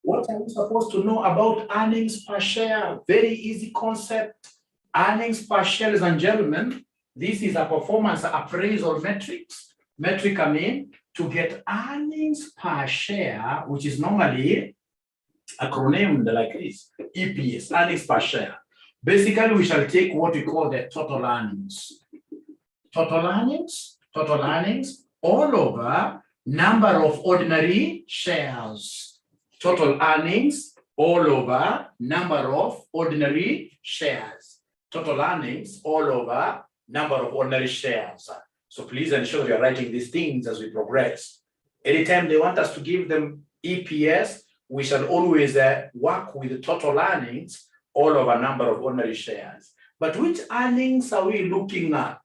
What are we supposed to know about earnings per share? Very easy concept. Earnings per share, ladies and gentlemen, this is a performance appraisal metrics. Metric, I mean, to get earnings per share, which is normally acronymed like this, EPS, earnings per share. Basically, we shall take what we call the total earnings. Total earnings, all over number of ordinary shares. Total earnings, all over number of ordinary shares. Total earnings, all over number of ordinary shares. So please ensure you're writing these things as we progress. Anytime they want us to give them EPS, we shall always work with the total earnings all over number of ordinary shares. But which earnings are we looking at?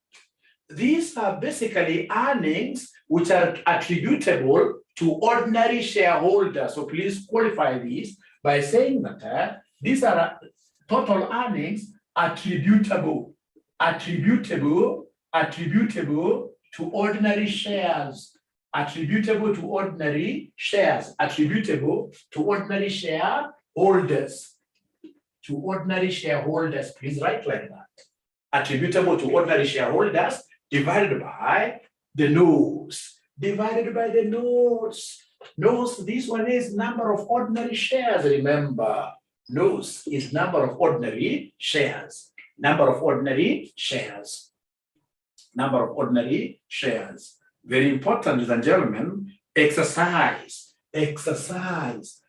These are basically earnings which are attributable to ordinary shareholders. So please qualify these by saying that these are total earnings attributable to ordinary shares. Attributable to ordinary shares. Attributable to ordinary shareholders. To ordinary shareholders. Please write like that. Attributable to ordinary shareholders divided by the nose. Divided by the nose. Nose, this one is number of ordinary shares, remember. Nose is number of ordinary shares. Number of ordinary shares. Number of ordinary shares. Very important, ladies and gentlemen. Exercise. Exercise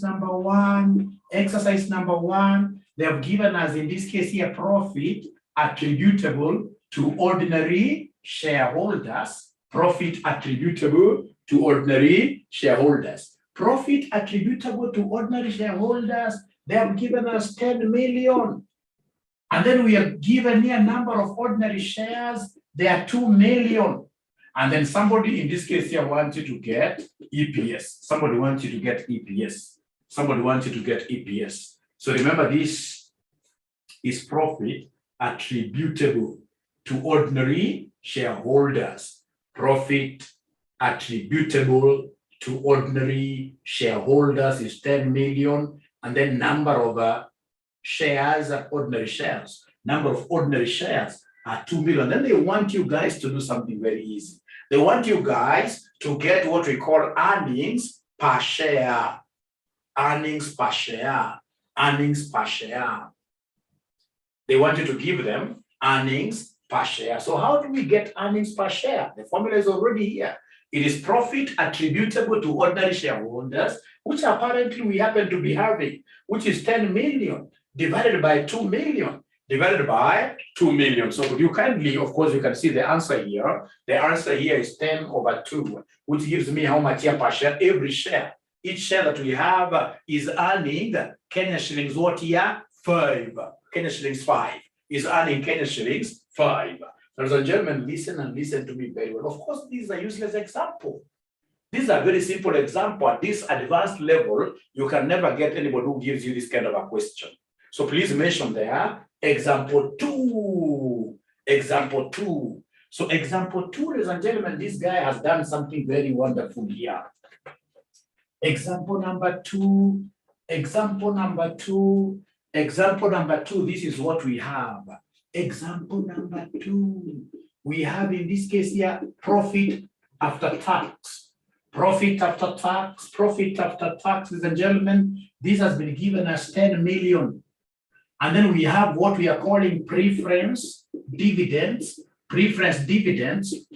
number one. Exercise number one. They have given us, in this case here, profit attributable to ordinary shareholders. Profit attributable to ordinary shareholders. Profit attributable to ordinary shareholders, they have given us 10 million. And then we are given here a number of ordinary shares, they are 2 million. And then somebody in this case here wants you to get EPS. Somebody wants you to get EPS. Somebody wants you to get EPS. So remember, this is profit attributable to ordinary shareholders. Profit attributable to ordinary shareholders is 10 million. And then number of shares are ordinary shares. Number of ordinary shares are 2 million. Then they want you guys to do something very easy. They want you guys to get what we call earnings per share. Earnings per share. Earnings per share. They want you to give them earnings per share. So how do we get earnings per share? The formula is already here. It is profit attributable to ordinary shareholders, which apparently we happen to be having, which is 10 million divided by 2 million. Divided by 2 million. So you kindly, of course, you can see the answer here. The answer here is 10 over 2, which gives me how much here per share? Every share. Each share that we have is earning Kenya shillings what here? 5. Kenya shillings 5 is earning Kenya shillings 5. Ladies and gentlemen, listen and listen to me very well. Of course, this is a useless example. This is a very simple example. At this advanced level, you can never get anybody who gives you this kind of a question. So please mention there, example 2. Example 2. So example 2, ladies and gentlemen, this guy has done something very wonderful here. Example number 2. Example number 2. Example number 2, this is what we have. Example number 2, we have in this case here, profit after tax. Profit after tax, profit after tax, ladies and gentlemen, this has been given as 10 million. And then we have what we are calling preference dividends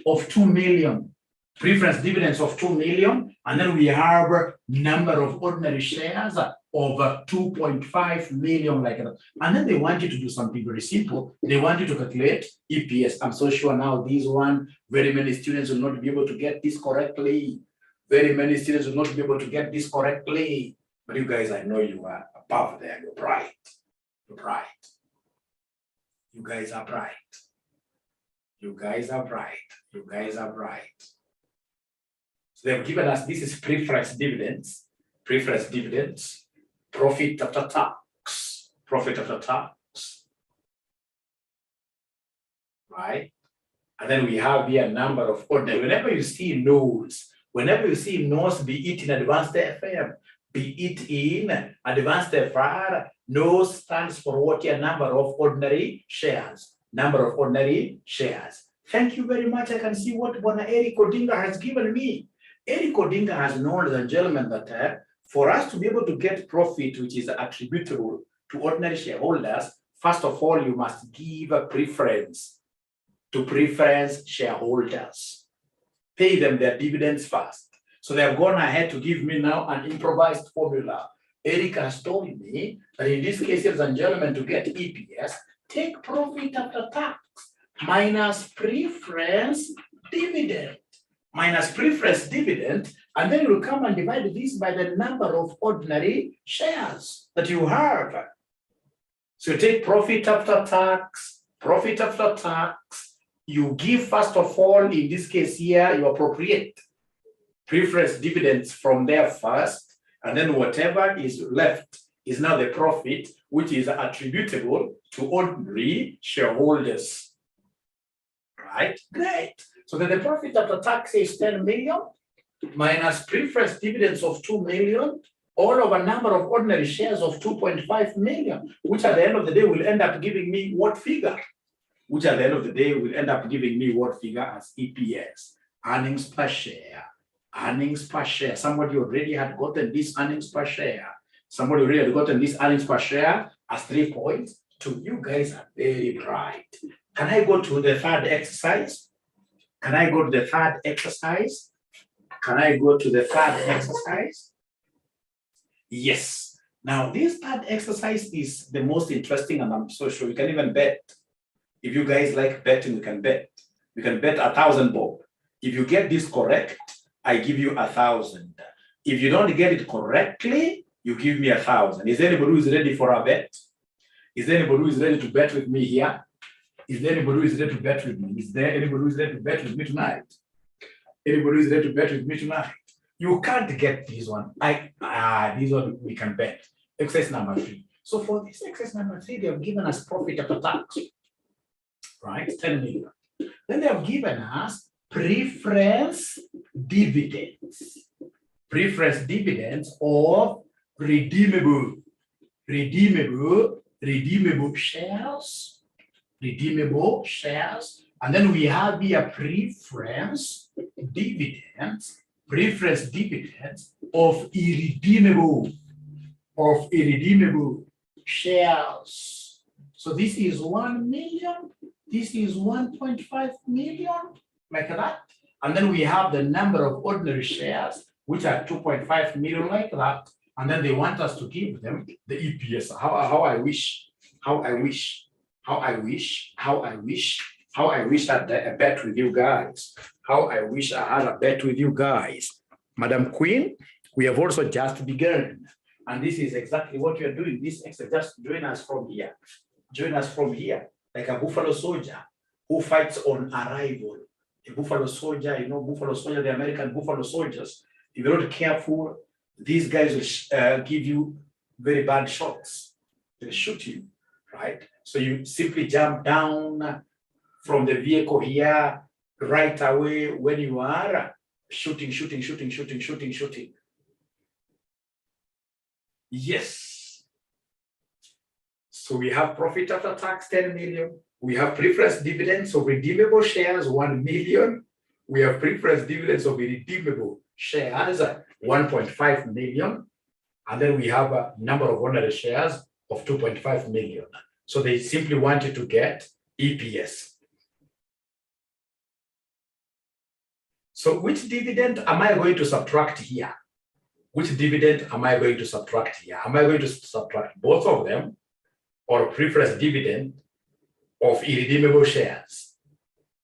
of 2 million. Preference dividends of 2 million. And then we have number of ordinary shares of 2.5 million like that. And then they want you to do something very simple. They want you to calculate EPS. I'm so sure now this one, very many students will not be able to get this correctly. Very many students will not be able to get this correctly. But you guys, I know you are above there. You're bright. You're bright. You guys are bright. You guys are bright. You guys are bright. So they've given us, this is preference dividends. Preference dividends. Profit after tax. Profit after tax. Right? And then we have here a number of ordinary. Whenever you see nodes, Whenever you see NOS, be it in advanced FM, be it in advanced FR, NOS stands for what here? Number of ordinary shares. Number of ordinary shares. Thank you very much. I can see what Eric Odinga has given me. Eric Odinga has known, ladies and gentlemen, that for us to be able to get profit which is attributable to ordinary shareholders, first of all, you must give a preference to preference shareholders. Pay them their dividends first. So they have gone ahead to give me now an improvised formula. Eric has told me that in this case, ladies and gentlemen, to get EPS, take profit after tax minus preference dividend. Minus preference dividend, and then you will come and divide this by the number of ordinary shares that you have. So you take profit after tax, you give first of all, in this case here, you appropriate preference dividends from there first, and then whatever is left is now the profit, which is attributable to ordinary shareholders. Right? Great. So then the profit after tax is 10 million minus preference dividends of 2 million, all of a number of ordinary shares of 2.5 million, which at the end of the day will end up giving me what figure? Which at the end of the day will end up giving me what figure as EPS, earnings per share. Earnings per share. Somebody already had gotten this earnings per share. Somebody already had gotten this earnings per share as 3 points. You guys are very bright. Can I go to the third exercise? Can I go to the third exercise? Can I go to the third exercise? Yes. Now, this third exercise is the most interesting, and I'm so sure you can even bet. If you guys like betting, you can bet. You can bet 1,000 bob. If you get this correct, I give you 1,000. If you don't get it correctly, you give me 1,000. Is there anybody who is ready for a bet? Is there anybody who is ready to bet with me here? Is there anybody who is ready to bet with me? Is there anybody who is ready to bet with me tonight? Anybody who is ready to bet with me tonight? You can't get this one. This one we can bet. Exercise number 3. So for this exercise number 3, they have given us profit after tax, right? 10 million. Then they have given us preference dividends. Preference dividends of redeemable shares. Redeemable shares, and then we have here preference dividends of irredeemable shares. So this is 1 million, this is 1.5 million, like that, and then we have the number of ordinary shares, which are 2.5 million, like that, and then they want us to give them the EPS. How I wish that I bet with you guys. How I wish I had a bet with you guys. Madam Queen, we have also just begun. And this is exactly what we are doing. This exercise, just join us from here. Join us from here. Like a buffalo soldier who fights on arrival. A buffalo soldier, you know, buffalo soldier, the American buffalo soldiers. If you're not careful, these guys will give you very bad shots. They'll shoot you, right? So you simply jump down from the vehicle here right away when you are shooting. Yes. So we have profit after tax, 10 million. We have preference dividends of redeemable shares, 1 million. We have preference dividends of irredeemable shares, 1.5 million. And then we have a number of ordinary shares of 2.5 million. So they simply wanted to get EPS. So which dividend am I going to subtract here? Which dividend am I going to subtract here? Am I going to subtract both of them, or preference dividend of irredeemable shares?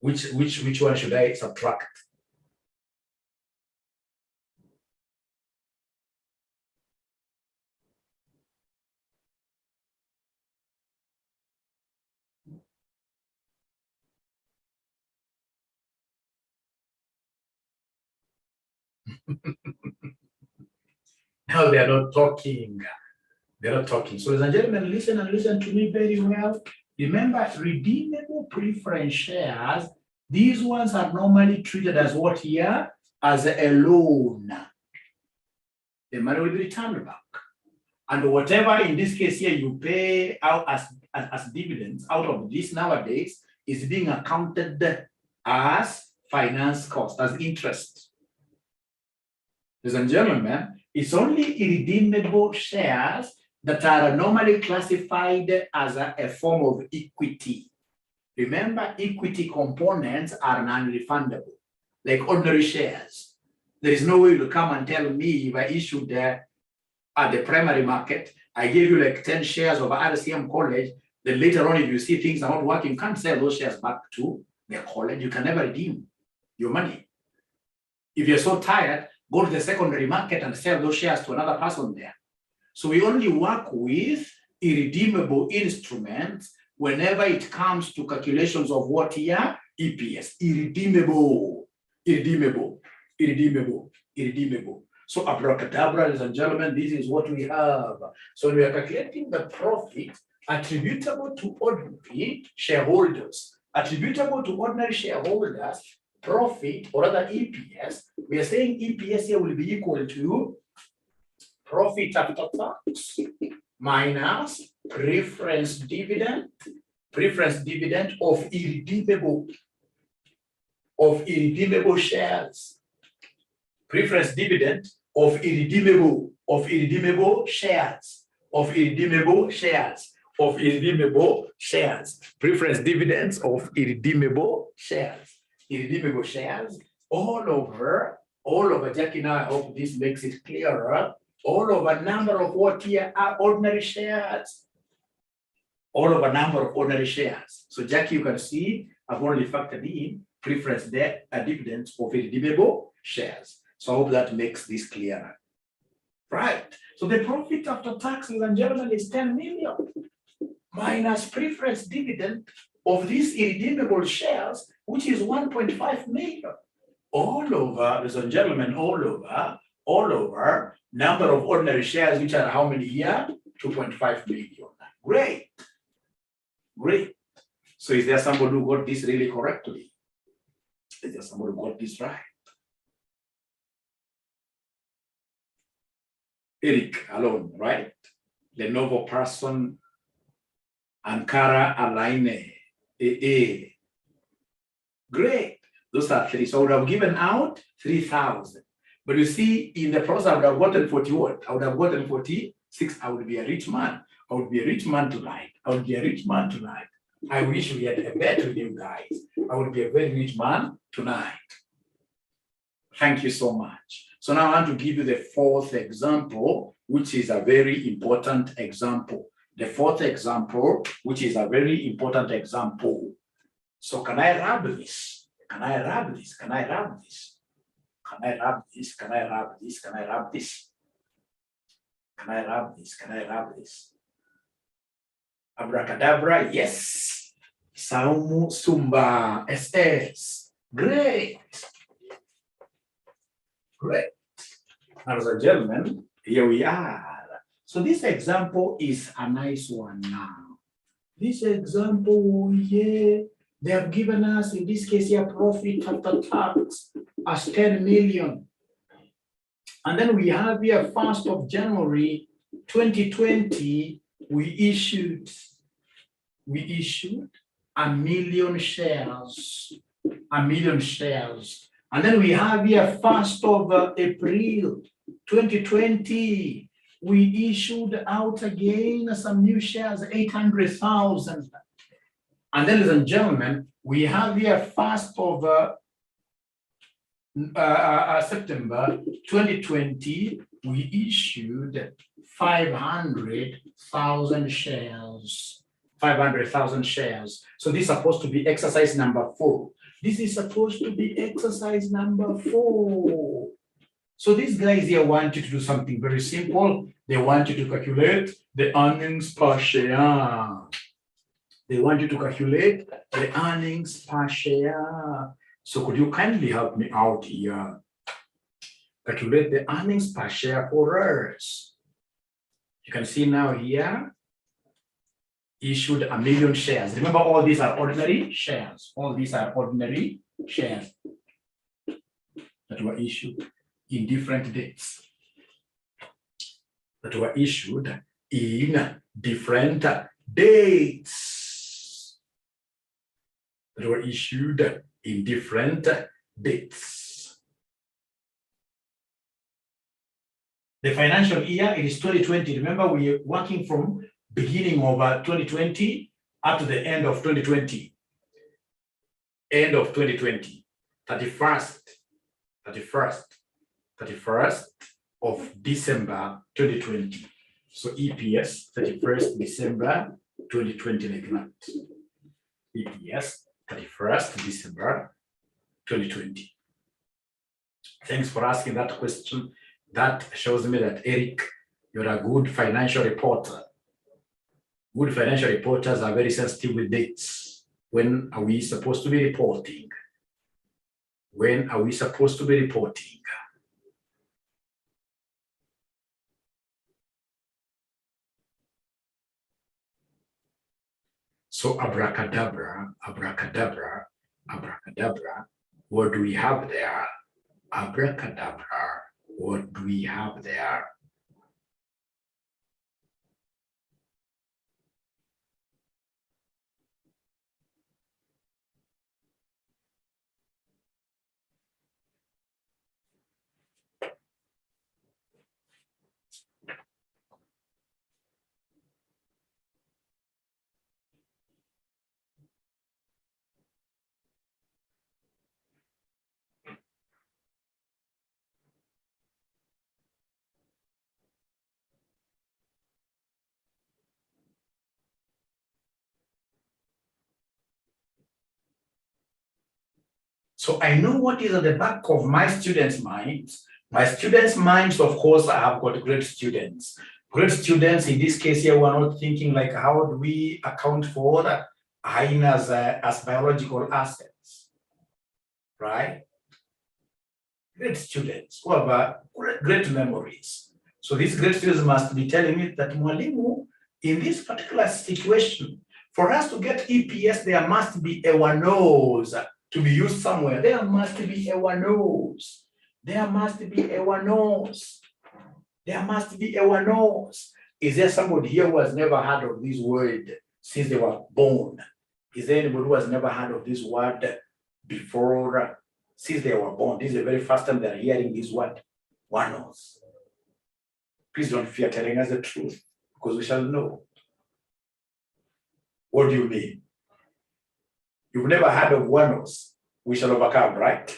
Which one should I subtract? Now they are not talking. They're not talking. So, ladies and gentlemen, listen and listen to me very well. Remember, redeemable preference shares, these ones are normally treated as what here? as a loan. The money will be returned back. And whatever in this case here you pay out as dividends out of this nowadays is being accounted as finance cost, as interest. Ladies and gentlemen, it's only irredeemable shares that are normally classified as a form of equity. Remember, equity components are non-refundable, like ordinary shares. There is no way to come and tell me if I issued at the primary market, I gave you like 10 shares of RCM college, then later on, if you see things are not working, you can't sell those shares back to the college. You can never redeem your money. If you're so tired, go to the secondary market and sell those shares to another person there. So we only work with irredeemable instruments whenever it comes to calculations of what here? EPS, irredeemable, irredeemable, irredeemable, irredeemable. So abracadabra, ladies and gentlemen, this is what we have. So we are calculating the profit attributable to ordinary shareholders. Attributable to ordinary shareholders, profit, or rather EPS, we are saying EPS here will be equal to profit after tax minus preference dividend of irredeemable shares. Preference dividend of irredeemable shares. Preference dividends of irredeemable shares. All over, Jackie, now I hope this makes it clearer. All over number of what here are ordinary shares. All over number of ordinary shares. So Jackie, you can see I've already factored in preference dividends of irredeemable shares. So I hope that makes this clearer. Right. So the profit after tax, ladies and gentlemen, is 10 million minus preference dividend of these irredeemable shares, which is 1.5 million. All over, ladies and gentlemen, all over, number of ordinary shares, which are how many here? 2.5 million. Great. Great. So is there somebody who got this really correctly? Is there somebody who got this right? Eric alone, right? Lenovo person, Ankara Align, AA. Great. Those are three. So I would have given out 3,000. But you see, in the process, I would have gotten 40 what? I would have gotten 46. I would be a rich man. I would be a rich man tonight. I wish we had a bet with you guys. I would be a very rich man tonight. Thank you so much. So now I want to give you the fourth example, which is a very important example. The fourth example, which is a very important example. So can I rub this? Can I rub this? Can I rub this? Can I rub this? Can I rub this? Can I rub this? Can I rub this? Can I rub this? Abracadabra, yes. Saumu Sumba, SS. Great. Great. Ladies and gentlemen, here we are. So this example is a nice one now. This example, yeah, they have given us, in this case here, profit after tax as 10 million. And then we have here 1st of January 2020, we issued 1 million shares. And then we have here 1st of April 2020, we issued out again some new shares, 800,000. And then, ladies and gentlemen, we have here 1st of September 2020, we issued 500,000 shares. 500,000 shares. So this is supposed to be exercise number 4. This is supposed to be exercise number 4. So these guys here want you to do something very simple. They want you to calculate the earnings per share. They want you to calculate the earnings per share. So could you kindly help me out here? Calculate the earnings per share for us. You can see now here, issued 1 million shares. Remember, all these are ordinary shares. All these are ordinary shares. that were issued in different dates. That were issued in different dates. That were issued in different dates. The financial year, it is 2020. Remember, we are working from beginning of 2020 up to the end of 2020. End of 2020. 31st of December 2020. So EPS 31st December 2020 like that. EPS 31st December 2020. Thanks for asking that question. That shows me that, Eric, you're a good financial reporter. Good financial reporters are very sensitive with dates. When are we supposed to be reporting? When are we supposed to be reporting? So abracadabra, abracadabra, abracadabra. What do we have there? Abracadabra. What do we have there? So I know what is at the back of my students' minds. My students' minds, of course, I have got great students. Great students, in this case here, we're not thinking like, how do we account for hyenas as biological assets, right? Great students who have great memories. So these great students must be telling me that, Mwalimu, in this particular situation, for us to get EPS, there must be a one-nose to be used somewhere. There must be a one-nose. There must be a one-nose. There must be a one-nose. Is there somebody here who has never heard of this word since they were born? Is there anybody who has never heard of this word before, since they were born? This is the very first time they're hearing this word, one-nose. Please don't fear telling us the truth, because we shall know. What do you mean? You've never heard of one-nose. We shall overcome, right?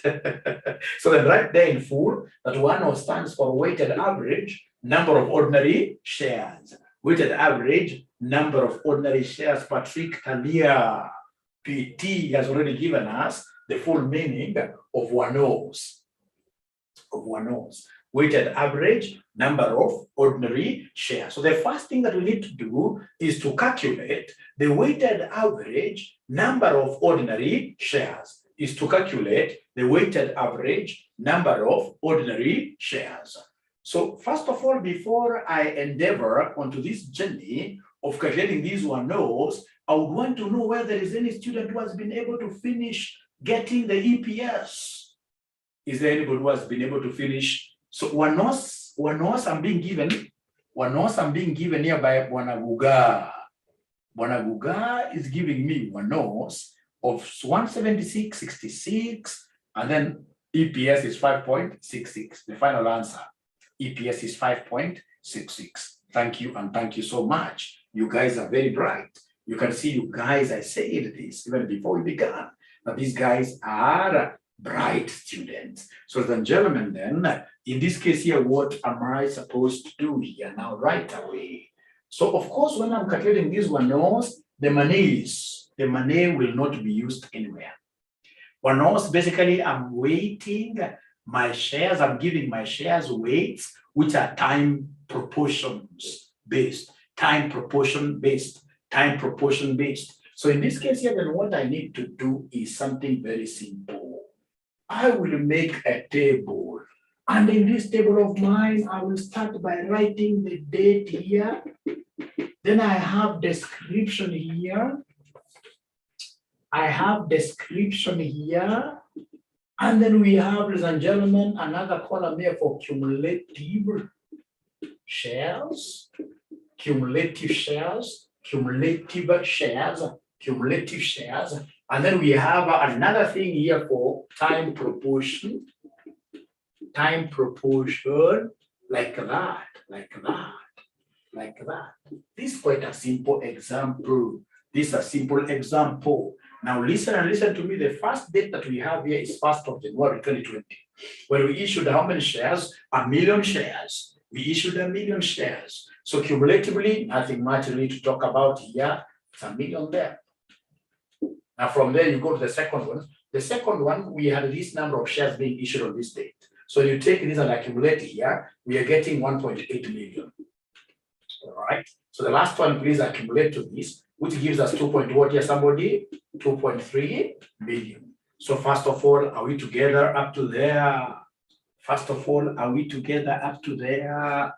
So then right there in full, that one-nose stands for weighted average number of ordinary shares. Weighted average number of ordinary shares. Patrick Talia, PT, has already given us the full meaning of one-nose. Of one-nose. Weighted average number of ordinary shares. So the first thing that we need to do is to calculate the weighted average number of ordinary shares. Is to calculate the weighted average number of ordinary shares. So first of all, before I endeavor onto this journey of calculating these one-nose, I would want to know whether there is any student who has been able to finish getting the EPS. Is there anybody who has been able to finish? So one-nose I'm being given here by Bwana Guga. Bwana Guga is giving me one-nose of 176.66, and then EPS is 5.66. The final answer, EPS is 5.66. Thank you, and thank you so much. You guys are very bright. You can see, you guys, I said this even before we began, that these guys are bright students. So, ladies and gentlemen, then, in this case here, what am I supposed to do here now right away? So, of course, when I'm calculating this one-nose, the money will not be used anywhere. One-nose, basically, I'm weighting my shares. I'm giving my shares weights, which are time proportions based. Time proportion based. Time proportion based. So, in this case here, then what I need to do is something very simple. I will make a table, and in this table of mine, I will start by writing the date here. Then I have description here. I have description here. And then we have, ladies and gentlemen, another column here for cumulative shares, cumulative shares, cumulative shares, cumulative shares. And then we have another thing here for time proportion, like that, like that, like that. This is quite a simple example. This is a simple example. Now listen and listen to me. The first date that we have here is 1st of January 2020, when we issued how many shares? 1 million shares. We issued 1 million shares. So cumulatively, nothing much really to talk about here. It's 1 million there. Now from there, you go to the second one. The second one, we had this number of shares being issued on this date. So you take this and accumulate here, we are getting 1.8 million. All right. So the last one, please accumulate to this, which gives us 2.3 million. So first of all, are we together up to there? First of all, are we together up to there?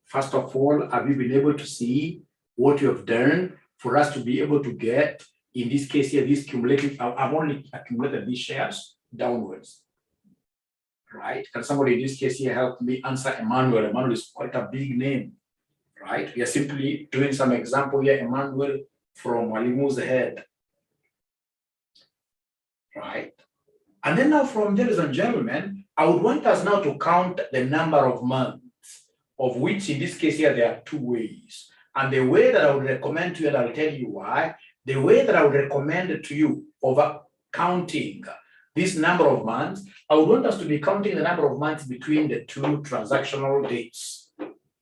First of all, have you been able to see what you have done for us to be able to get, in this case here, this cumulative, I've only accumulated these shares downwards. Right? Can somebody in this case here help me answer Emmanuel? Emmanuel is quite a big name, right? We are simply doing some example here, Emmanuel from Walimu's head, right? And then now from there, ladies and gentlemen, I would want us now to count the number of months, of which in this case here, there are 2 ways. And the way that I would recommend to you, and I'll tell you why, the way that I would recommend to you over counting this number of months, I would want us to be counting the number of months between the 2 transactional dates.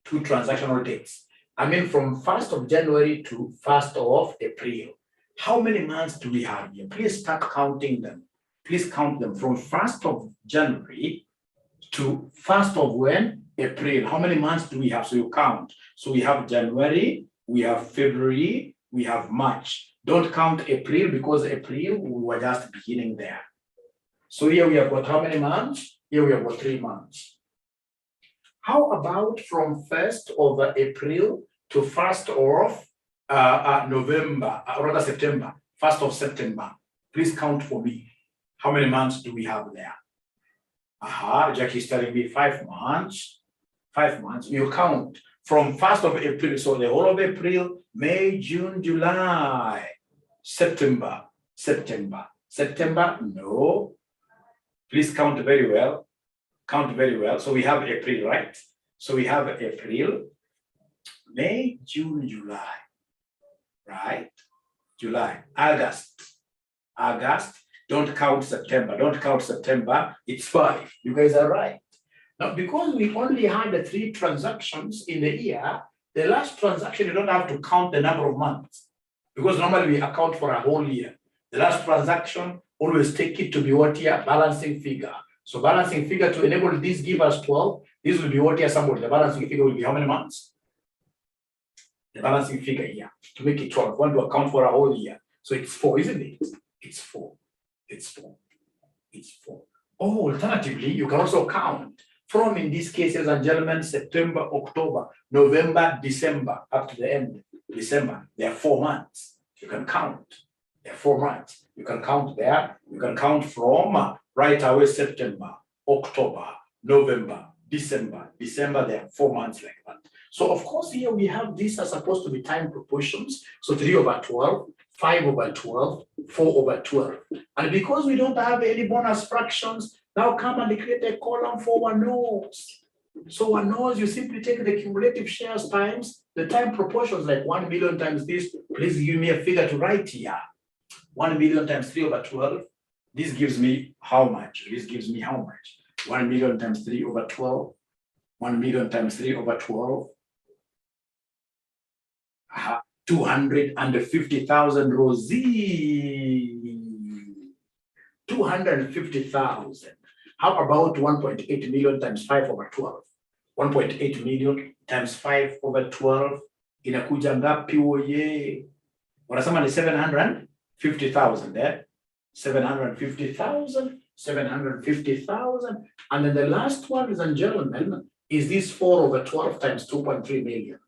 2 transactional dates. I mean, from 1st of January to 1st of April. How many months do we have here? Please start counting them. Please count them from 1st of January to 1st of when? April. How many months do we have? So you count. So we have January, we have February, we have March. Don't count April, because April, we were just beginning there. So here we have got how many months? Here we have got 3 months. How about from 1st of April to 1st of November, or rather September, 1st of September? Please count for me. How many months do we have there? Jackie is telling me 5 months. 5 months. You count from 1st of April. So the whole of April, May, June, July, September. September, no. Please count very well. Count very well. So we have April, right? So we have April, May, June, July, right? July, August. Don't count September. Don't count September. It's 5. You guys are right. Now, because we only had the 3 transactions in the year, the last transaction, you don't have to count the number of months, because normally we account for a whole year. The last transaction, always take it to be what year? Balancing figure. So balancing figure, to enable this give us 12. This will be what year? Somewhere. The balancing figure will be how many months? The balancing figure here, to make it 12. We want to account for a whole year. So it's 4, isn't it? It's 4. It's 4. It's 4. Oh, alternatively, you can also count from, in this case, ladies and gentlemen, September, October, November, December, up to the end, December. There are 4 months. You can count. There are 4 months. You can count there. You can count from right away September, October, November, December. There are 4 months like that. So of course here we have these are supposed to be time proportions. So 3/12, 5/12, 4/12. And because we don't have any bonus fractions, now come and create a column for one nose. So one nose, you simply take the cumulative shares times the time proportions, like 1 million times this. Please give me a figure to write here. 1 million times 3/12. This gives me how much? This gives me how much? 1 million times 3/12. 1 million times 3/12. 250,000, Rosie. 250,000. How about 1.8 million times 5/12? 1.8 million times 5/12 inakuja ngapi oye? Wanasema ni 750,000 eh? 750,000, 750,000. And then the last one, ladies and gentlemen, is this 4/12 times 2.3 million.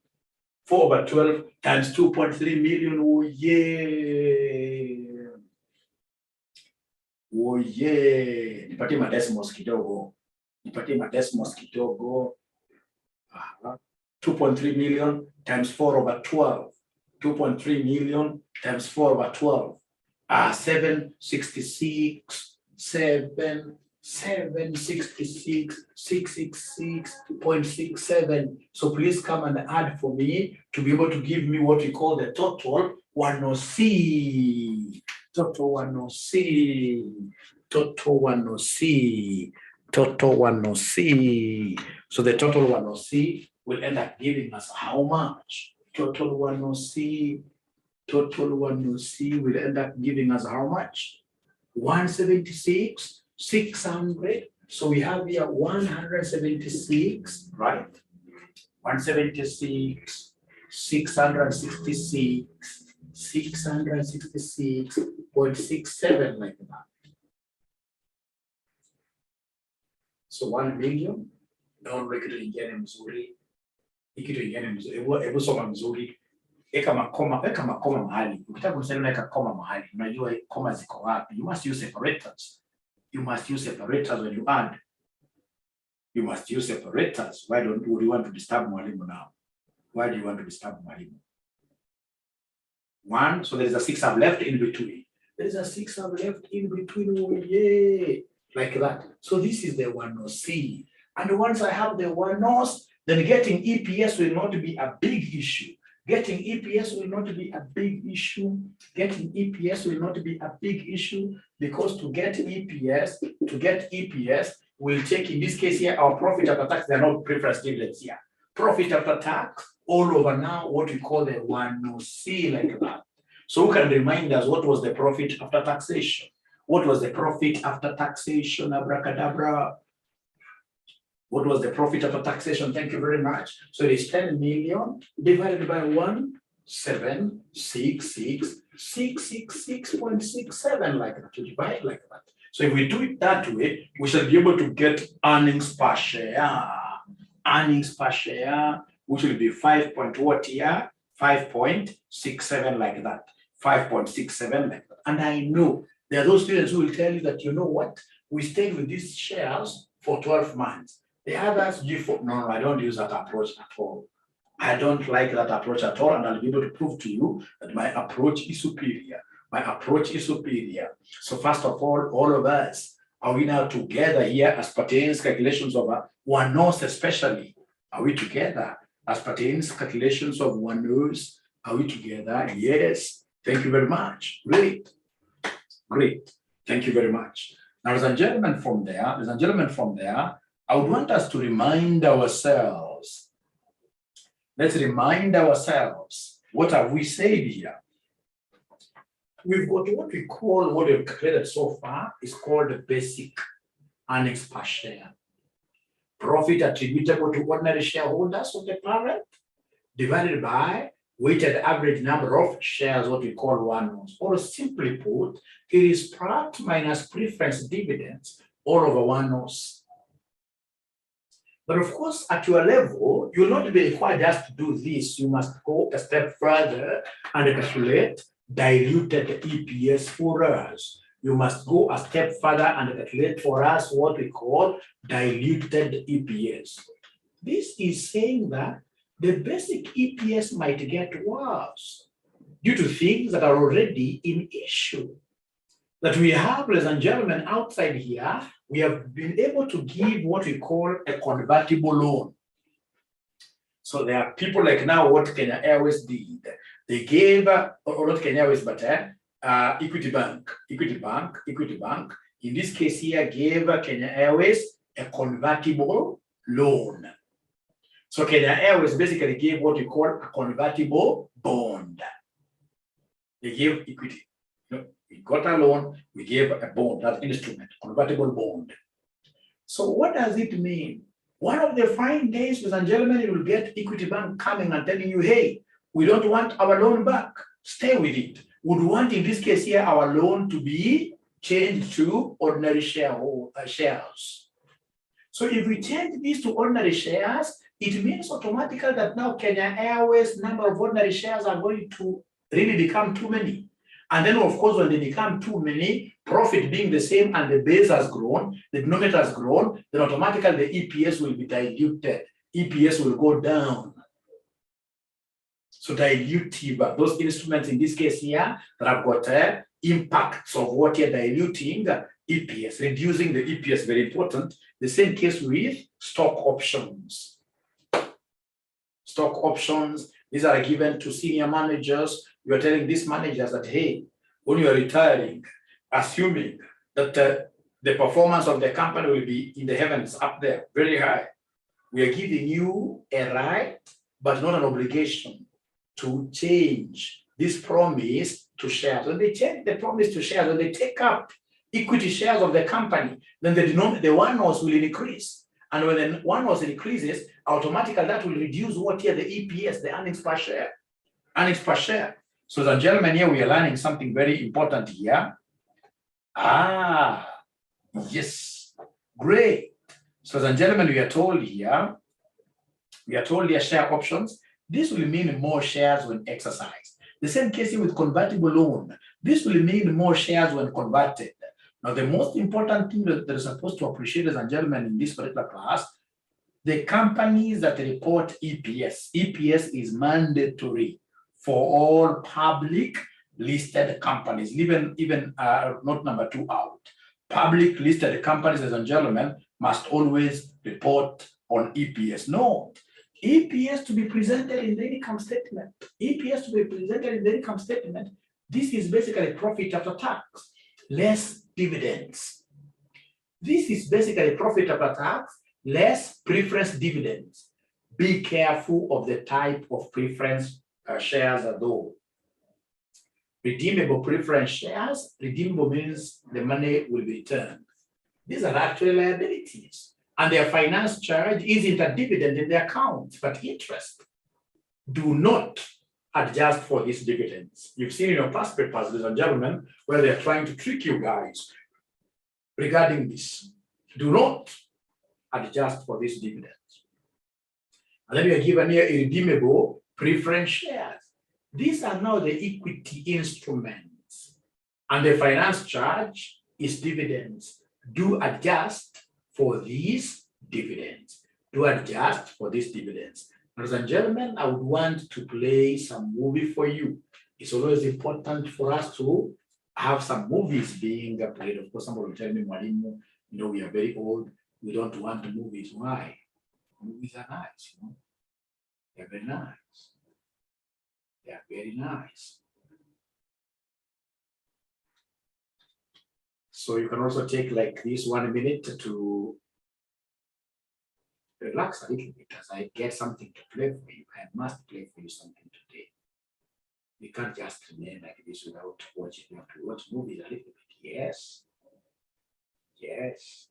4/12 times 2.3 million, oh yeah. Oh yeah, nipatie madecimals kidogo. 2.3 million times 4 over 12. 2.3 million times 4 over 12. 766, 666.67. So please come and add for me to be able to give me what we call the total 10C. Total 10C. Total 10C. Total 10C. So the total 10C will end up giving us how much? Total 10C. Total 10C will end up giving us how much? 176, 600. So we have here 176, right? 176, 666, 666.67 like that. So 1 million. Naona kitu ingine mzuri. Kitu ingine mzuri. Hebu soma mzuri. Eka makoma mahali. Ukitaka kusema weka koma mahali. Unajua koma ziko wapi? You must use separators. You must use separators when you add. You must use separators. Why would you want to disturb mwalimu now? Why do you want to disturb mwalimu? 1, so there is a 6 I've left in between. There is a 6 I've left in between. Oh, yeah. Like that. So this is the 10C. And once I have the 10s, then getting EPS will not be a big issue. Getting EPS will not be a big issue. Getting EPS will not be a big issue because to get EPS, we'll take, in this case here, our profit after tax, they're not preference dividends here. Profit after tax, all over now, what we call the 10C like that. So who can remind us what was the profit after taxation? What was the profit after taxation? Abracadabra. What was the profit after taxation? Thank you very much. So it is 10 million divided by 1,766,666.67 like that. To divide like that. So if we do it that way, we shall be able to get earnings per share. Earnings per share, which will be 5.67 like that. 5.67 like that. And I know there are those students who will tell you that, you know what, we stayed with these shares for 12 months. The others, no, I don't use that approach at all. I don't like that approach at all, and I'll be able to prove to you that my approach is superior. My approach is superior. So first of all of us, are we now together here as pertains calculations of 1/0 especially? Are we together as pertains calculations of 1/0? Are we together? Yes. Thank you very much. Great. Great. Thank you very much. Now, ladies and gentlemen from there, I would want us to remind ourselves. Let's remind ourselves. What have we said here? We've got what we call, what we've calculated so far is called the basic earnings per share. Profit attributable to ordinary shareholders of the parent divided by weighted average number of shares, what we call 1/0. Or simply put, it is part minus preference dividends all over 1/0. But of course, at your level, you will not be required just to do this. You must go a step further and calculate diluted EPS for us. You must go a step further and calculate for us what we call diluted EPS. This is saying that the basic EPS might get worse due to things that are already in issue. That we have, ladies and gentlemen, outside here, we have been able to give what we call a convertible loan. So there are people like now what Kenya Airways did. They gave, or not Kenya Airways, but Equity Bank. In this case here, gave Kenya Airways a convertible loan. So Kenya Airways basically gave what we call a convertible bond. They gave equity. We got a loan, we gave a bond, that instrument, convertible bond. So what does it mean? One of the fine days, ladies and gentlemen, you will get Equity Bank coming and telling you, hey, we don't want our loan back. Stay with it. Would want, in this case here, our loan to be changed to ordinary shares. So if we change these to ordinary shares, it means automatically that now Kenya Airways number of ordinary shares are going to really become too many. And then, of course, when they become too many, profit being the same and the base has grown, the denominator has grown, then automatically the EPS will be diluted. EPS will go down. So dilutive, those instruments in this case here that have got impacts of what you're diluting, EPS, reducing the EPS, very important. The same case with stock options. Stock options, these are given to senior managers. You are telling these managers that, hey, when you are retiring, assuming that the performance of the company will be in the heavens up there, very high, we are giving you a right, but not an obligation to change this promise to shares. When they change the promise to shares, when they take up equity shares of the company, then the one-offs will increase. And when the one-offs increases, automatically that will reduce what here, the EPS, the earnings per share. Earnings per share. So, ladies and gentlemen, here we are learning something very important here. Yes, great. So, ladies and gentlemen, we are told here share options. This will mean more shares when exercised. The same case here with convertible loan. This will mean more shares when converted. Now, the most important thing that they're supposed to appreciate, ladies and gentlemen, in this particular class, the companies that report EPS. EPS is mandatory for all public listed companies, even not number 2 out. Public listed companies, ladies and gentlemen, must always report on EPS. No, EPS to be presented in the income statement. EPS to be presented in the income statement. This is basically profit after tax, less dividends. This is basically profit after tax, less preference dividends. Be careful of the type of preference shares though. Redeemable preference shares, redeemable means the money will be returned. These are actually liabilities. And their finance charge isn't a dividend in the account, but interest. Do not adjust for these dividends. You've seen in your past papers, ladies and gentlemen, where they're trying to trick you guys regarding this. Do not adjust for these dividends. And then we are given here irredeemable preference shares. These are now the equity instruments, and the finance charge is dividends. Do adjust for these dividends. Do adjust for these dividends. Ladies and gentlemen, I would want to play some movie for you. It's always important for us to have some movies being played. Of course, somebody will tell me, Mwalimu, we are very old. We don't want movies. Why? Movies are nice, They're very nice. They are very nice. So you can also take like this 1 minute to relax a little bit as I get something to play for you. I must play for you something today. We can't just remain like this without watching. You have to watch movies a little bit. Yes. Yes.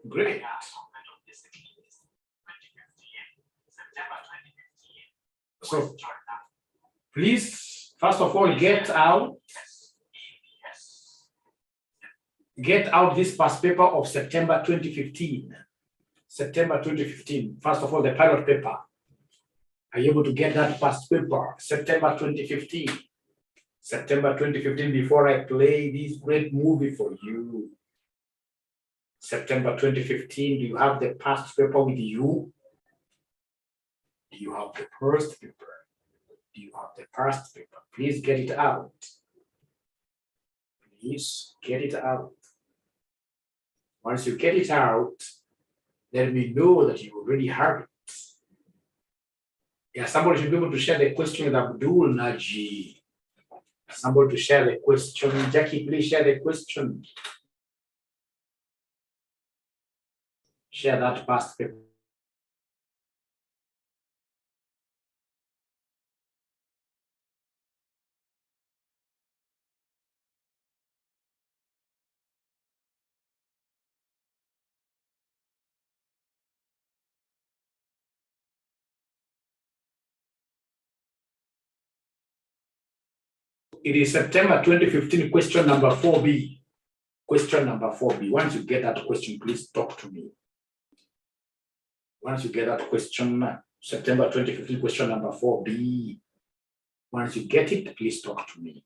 Great. So please, first of all, get out this past paper of September 2015. September 2015. First of all, the pilot paper. Are you able to get that past paper? September 2015. September 2015, before I play this great movie for you. September 2015, do you have the past paper with you? Do you have the first paper? Do you have the past paper? Please get it out. Please get it out. Once you get it out, let me know that you already have it. Yeah, somebody should be able to share the question with Abdul Naji. Somebody to share the question. Jackie, please share the question. Share that past paper. It is September 2015, question number 4B. Question number 4B. Once you get that question, please talk to me. Once you get that question, September 2015, question number 4B. Once you get it, please talk to me.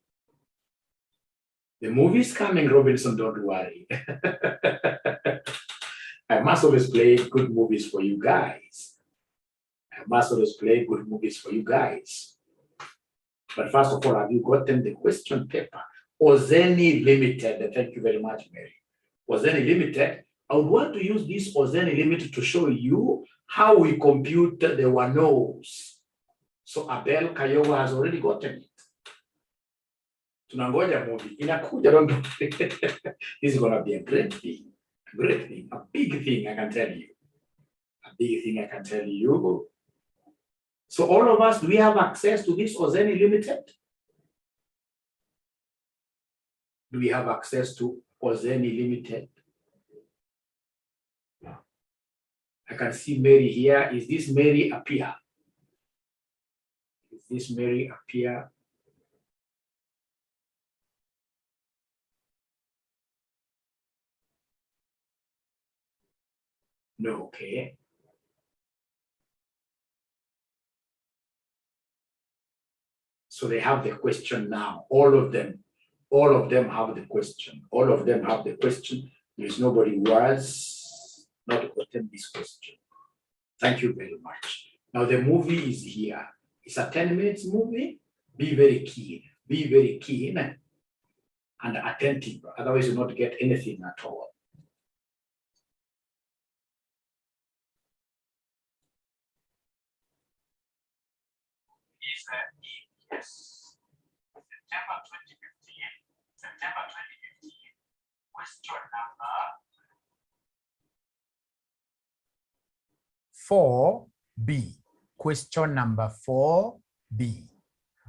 The movie is coming, Robinson, don't worry. I must always play good movies for you guys. I must always play good movies for you guys. But first of all, have you gotten the question paper? 𝐂𝐨𝐮𝐫𝐬𝐞𝐬 Limited, thank you very much, Mary. 𝐂𝐨𝐮𝐫𝐬𝐞𝐬 Limited, I would want to use this 𝐂𝐨𝐮𝐫𝐬𝐞𝐬 Limited to show you how we compute the WANOs. So Abel Kayowa has already gotten it. Tunangoja movie. Inakuja, don't do This is going to be a great thing. A great thing. A big thing, I can tell you. A big thing, I can tell you. So all of us, do we have access to this 𝐂𝐨𝐮𝐫𝐬𝐞𝐬 Limited? Do we have access to 𝐂𝐨𝐮𝐫𝐬𝐞𝐬 Limited? I can see Mary here. Is this Mary appear? Is this Mary appear? No, okay. So they have the question now. All of them have the question. All of them have the question. There is nobody who has not gotten this question. Thank you very much. Now the movie is here. It's a 10 minutes movie. Be very keen. Be very keen and attentive. Otherwise you'll not get anything at all. Yes. September 2015, question number 4B. Question number 4B.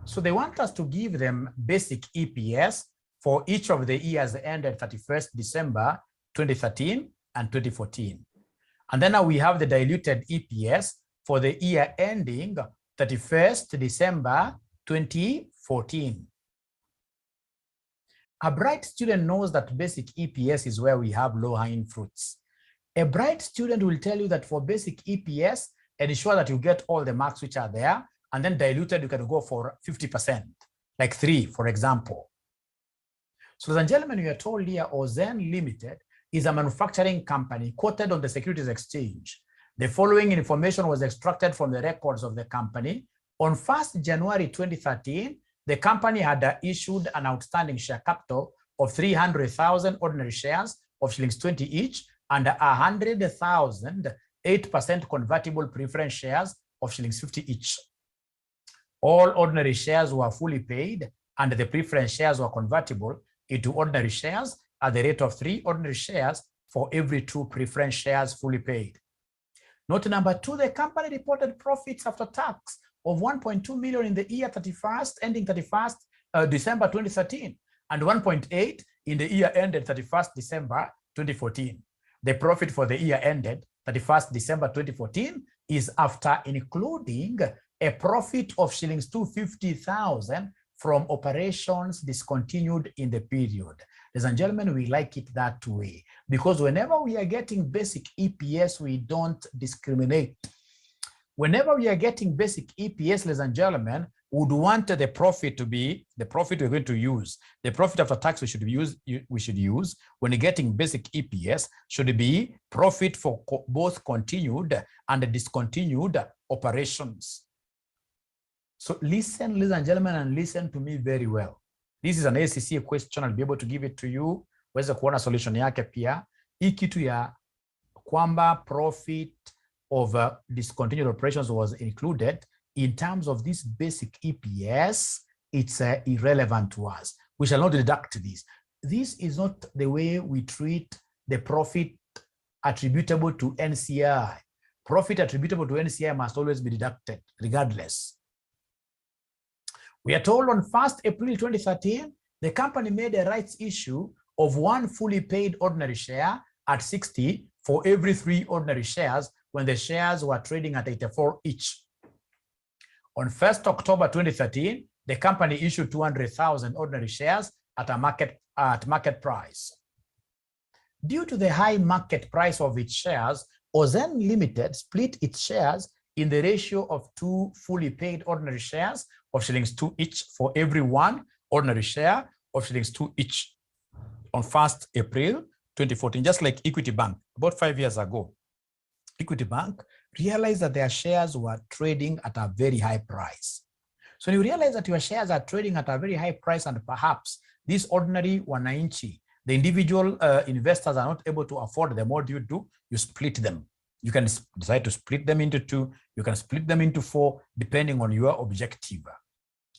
So they want us to give them basic EPS for each of the years ended 31st December 2013 and 2014. And then now we have the diluted EPS for the year ending 31st December 2014. A bright student knows that basic EPS is where we have low-hanging fruits. A bright student will tell you that for basic EPS, ensure that you get all the marks which are there, and then diluted, you can go for 50%, like 3, for example. So, ladies and gentlemen, we are told here 𝐂𝐨𝐮 Limited is a manufacturing company quoted on the Securities Exchange. The following information was extracted from the records of the company. On 1st January 2013, the company had issued an outstanding share capital of 300,000 ordinary shares of Sh20 each and 100,000 8% convertible preference shares of Sh50 each. All ordinary shares were fully paid and the preference shares were convertible into ordinary shares at the rate of 3 ordinary shares for every 2 preference shares fully paid. Note number 2, the company reported profits after tax of 1.2 million in the year 31st, ending 31st December 2013, and 1.8 in the year ended 31st December 2014. The profit for the year ended 31st December 2014 is after including a profit of Sh250,000 from operations discontinued in the period. Ladies and gentlemen, we like it that way because whenever we are getting basic EPS, we don't discriminate. Whenever we are getting basic EPS, ladies and gentlemen, would want the profit to be the profit we're going to use. The profit after tax we should use when getting basic EPS should be profit for both continued and discontinued operations. So listen, ladies and gentlemen, and listen to me very well. This is an ACCA question. I'll be able to give it to you. Weza kuona solution yake pia. Hii kitu ya kwamba profit of discontinued operations was included in terms of this basic EPS, it's irrelevant to us. We shall not deduct this. This is not the way we treat the profit attributable to NCI. Profit attributable to NCI must always be deducted, regardless. We are told on 1st April 2013, the company made a rights issue of 1 fully paid ordinary share at 60 for every 3 ordinary shares when the shares were trading at 84 each. On 1st October 2013, the company issued 200,000 ordinary shares at market price. Due to the high market price of its shares, 𝐂𝐨𝐻 Limited split its shares in the ratio of 2 fully paid ordinary shares of shillings 2 each for every 1 ordinary share of shillings 2 each on 1st April 2014, just like Equity Bank. About 5 years ago, Equity Bank realized that their shares were trading at a very high price. So you realize that your shares are trading at a very high price, and perhaps this ordinary wananchi, the individual investors are not able to afford them. What do? You split them. You can decide to split them into 2. You can split them into 4, depending on your objective.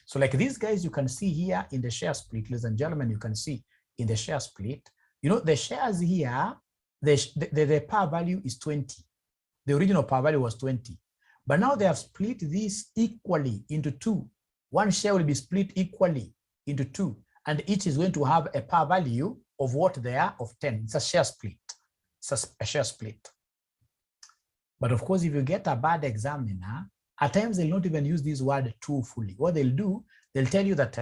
So like these guys, you can see here in the share split, ladies and gentlemen, you can see in the share split, you know, the shares here, the par value is 20. The original par value was 20. But now they have split this equally into 2. One share will be split equally into 2. And each is going to have a par value of what they are, of 10. It's a share split. It's a share split. But of course, if you get a bad examiner, at times they'll not even use this word 2 fully. What they'll do, they'll tell you that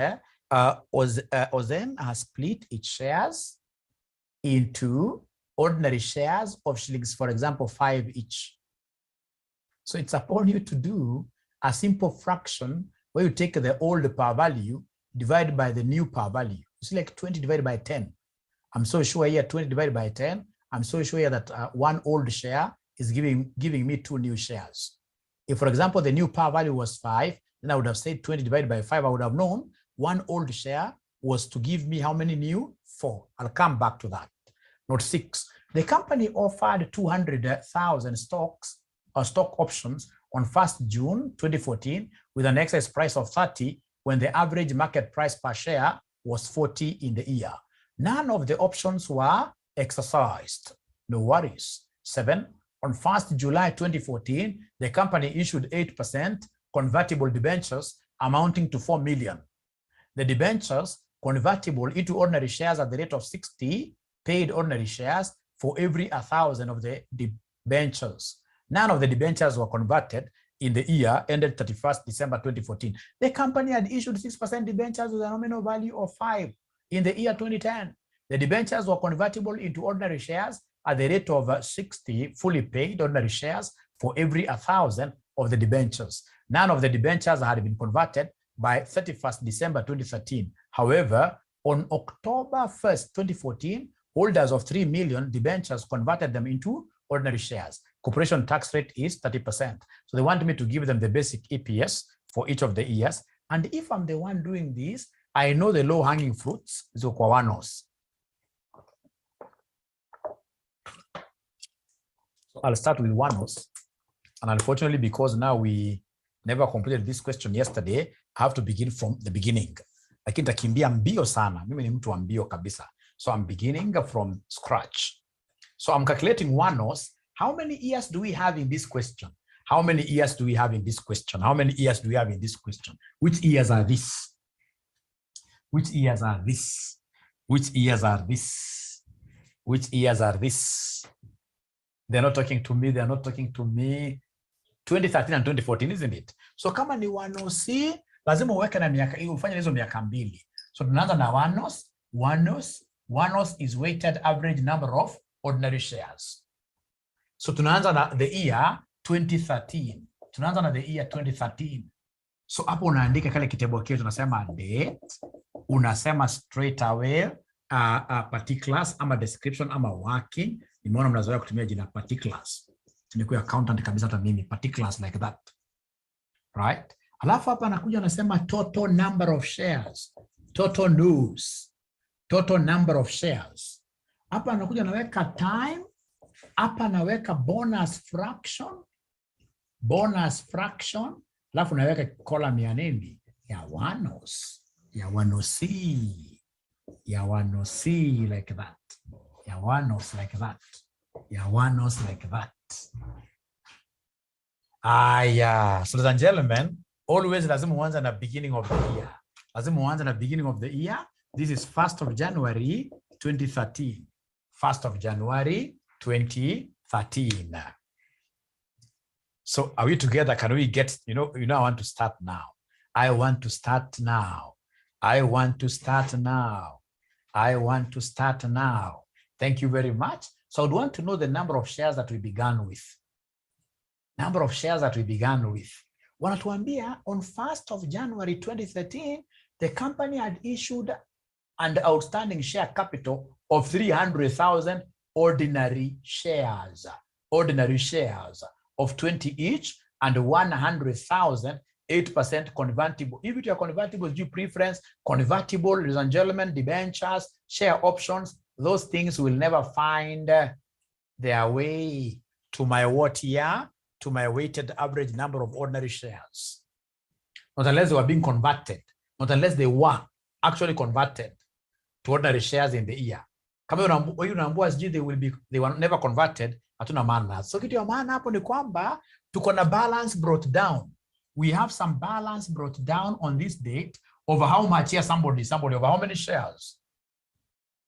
𝐂𝐻 has split its shares into ordinary shares of shillings, for example, 5 each. So it's upon you to do a simple fraction where you take the old par value divided by the new par value. It's like 20 divided by 10. I'm so sure here 20 divided by 10. I'm so sure here that 1 old share is giving me 2 new shares. If, for example, the new par value was 5, then I would have said 20 divided by 5. I would have known 1 old share was to give me how many new? 4. I'll come back to that. Note 6. The company offered 200,000 stocks or stock options on 1st June 2014 with an exercise price of 30 when the average market price per share was 40 in the year. None of the options were exercised. No worries. 7. On 1st July 2014, the company issued 8% convertible debentures amounting to 4 million. The debentures convertible into ordinary shares at the rate of 60 paid ordinary shares for every 1,000 of the debentures. None of the debentures were converted in the year ended 31st December 2014. The company had issued 6% debentures with a nominal value of 5 in the year 2010. The debentures were convertible into ordinary shares at the rate of 60 fully paid ordinary shares for every 1,000 of the debentures. None of the debentures had been converted by 31st December 2013. However, on October 1st, 2014, holders of 3 million debentures converted them into ordinary shares. Corporation tax rate is 30%. So they want me to give them the basic EPS for each of the years. And if I'm the one doing this, I know the low-hanging fruits. So I'll start with 𝐻𝐻. And unfortunately, because now we never completed this question yesterday, I have to begin from the beginning. Lakini takimbia mbio sana. Mimi ni mtu wa mbio kabisa. So I'm beginning from scratch. So I'm calculating 𝐻𝐻. How many years do we have in this question? How many years do we have in this question? How many years do we have in this question? Which years are this? Which years are this? Which years are this? Which years are this? They're not talking to me. They're not talking to me. 2013 and 2014, isn't it? So kama ni 𝐻𝐻, lazima uweke na miaka hiyo, ufanye hizo miaka mbili. So tunaanza na 𝐻𝐻. 𝐻𝐻 is weighted average number of ordinary shares. So tunaanza na the year 2013. Tunaanza na the year 2013. So hapo unaandika kale kitabu kile tunasema date, unasema straight away particulars ama description ama working. Nimeona mnazoea kutumia jina particulars. Tumekuwa accountant kabisa hata mimi, particulars like that. Right? Alafu hapa anakuja anasema total number of shares, total news, total number of shares. Hapa anakuja anaweka time, hapa anaweka bonus fraction, alafu naweka column ya nini? Ya wanos, ya wanosi, ya wanosi like that, ya wanos like that, ya wanos like that. Yeah. So ladies and gentlemen, always lazima uanze na beginning of the year. Lazima uanze na beginning of the year. This is 1st of January 2013. 1st of January 2013. So are we together? Can we get, I want to start now. I want to start now. I want to start now. I want to start now. Thank you very much. So I would want to know the number of shares that we began with. Number of shares that we began with. Wanatuambia on 1st of January 2013, the company had issued an outstanding share capital of 300,000 ordinary shares of 20 each and 100,000 8% convertible. If it are convertible due preference, convertible, ladies and gentlemen, debentures, share options, those things will never find their way to my what year? To my weighted average number of ordinary shares. Not unless they were being converted, not unless they were actually converted to ordinary shares in the year. Kama unaambua they were never converted, hatuna maana. So kitu ya maana hapo ni kwamba tuko na balance brought down. We have some balance brought down on this date over how much here somebody over how many shares.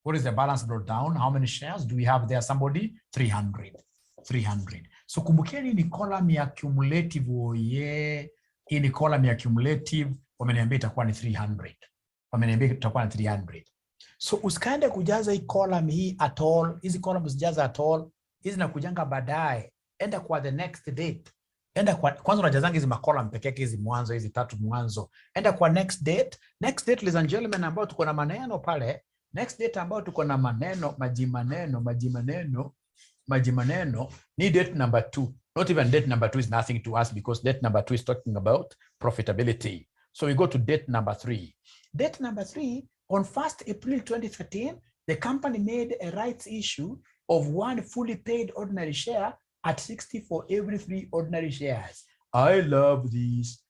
What is the balance brought down? How many shares do we have there? Somebody 300. So kumbukeni ni column ya cumulative oye. Hii ni column ya cumulative. Wameniambia itakuwa ni 300. So usikaende kujaza hii column hii at all. Hizi column usijaza at all. Hizi na kujanga baadaye. Enda kwa the next date. Enda kwa kwanza unajazanga hizi macolumn peke yake hizi mwanzo hizi 3 mwanzo. Enda kwa next date. Next date ladies and gentlemen ambao tuko na maneno pale. Next date ambao tuko na maneno majimaneno ni date number 2. Not even date number 2 is nothing to us because date number 2 is talking about profitability. So we go to date number 3. Date number 3, on 1st April 2013, the company made a rights issue of 1 fully paid ordinary share at 60 for every 3 ordinary shares. I love this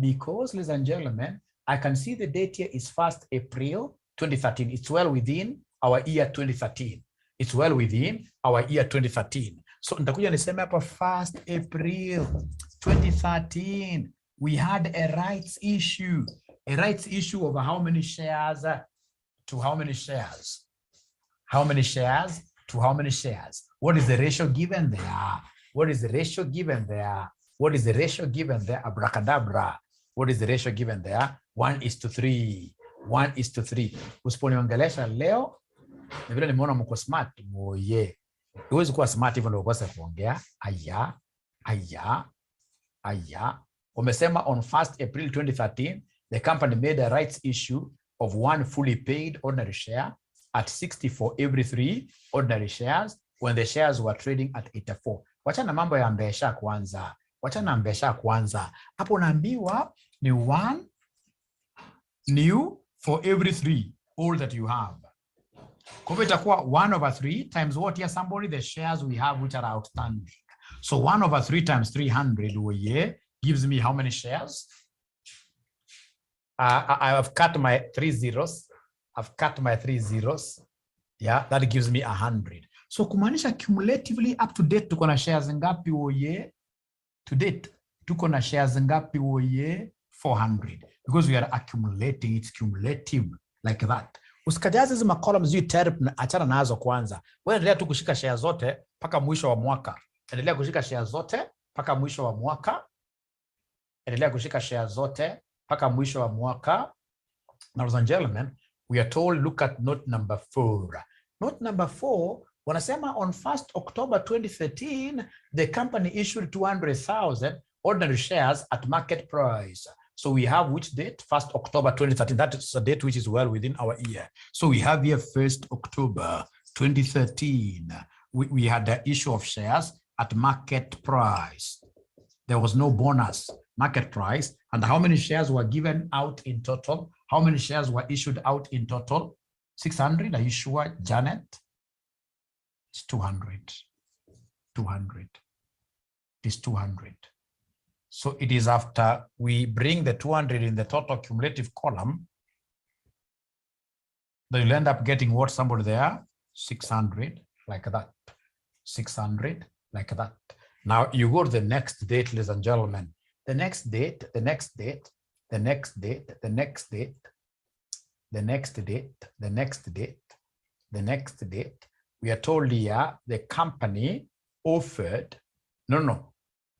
because, ladies and gentlemen, I can see the date here is 1st April 2013. It's well within our year 2013. It's well within our year 2013. So nitakuja niseme hapa 1st April 2013 we had a rights issue. A rights issue over how many shares to how many shares? How many shares to how many shares? What is the ratio given there? What is the ratio given there? What is the ratio given there? Abracadabra. What is the ratio given there? 1:3. 1:3. Usiponiongelesha leo na vile nimeona mko smart moye. Huwezi kuwa smart hivyo ndio ukose kuongea. Aya. Umesema on 1st April 2013 the company made a rights issue of 1 fully paid ordinary share at 60 for every 3 ordinary shares when the shares were trading at 84. Wachana mambo ya mbesha kwanza. Hapo naambiwa ni 1 new for every 3 all that you have. Kwa hivyo itakuwa 1/3 times what here somebody the shares we have which are outstanding. So 1/3 times 300 gives me how many shares? I have cut my 3 zeros. Yeah, that gives me 100. So kumaanisha cumulatively up to date tuko na shares ngapi oye? To date tuko na shares ngapi oye? 400. Because we are accumulating, it's cumulative like that. Usikajaze hizo columns hizo terp na achana nazo kwanza. Wewe endelea tu kushika shares zote mpaka mwisho wa mwaka. Endelea kushika shares zote mpaka mwisho wa mwaka. Ladies and gentlemen, we are told look at note number 4. Note number 4 wanasema on 1st October 2013 the company issued 200,000 ordinary shares at market price. So we have which date? 1st October 2013. That is a date which is well within our year. So we have here 1st October 2013. We had the issue of shares at market price. There was no bonus, market price. And how many shares were given out in total? How many shares were issued out in total? 600. Are you sure, Janet? It's 200. 200. It is 200. So it is after we bring the 200 in the total cumulative column that you'll end up getting what somebody there? 600, like that. 600, like that. Now you go to the next date, ladies and gentlemen. The next date, the next date, the next date, the next date, the next date, the next date, the next date. We are told here the company offered,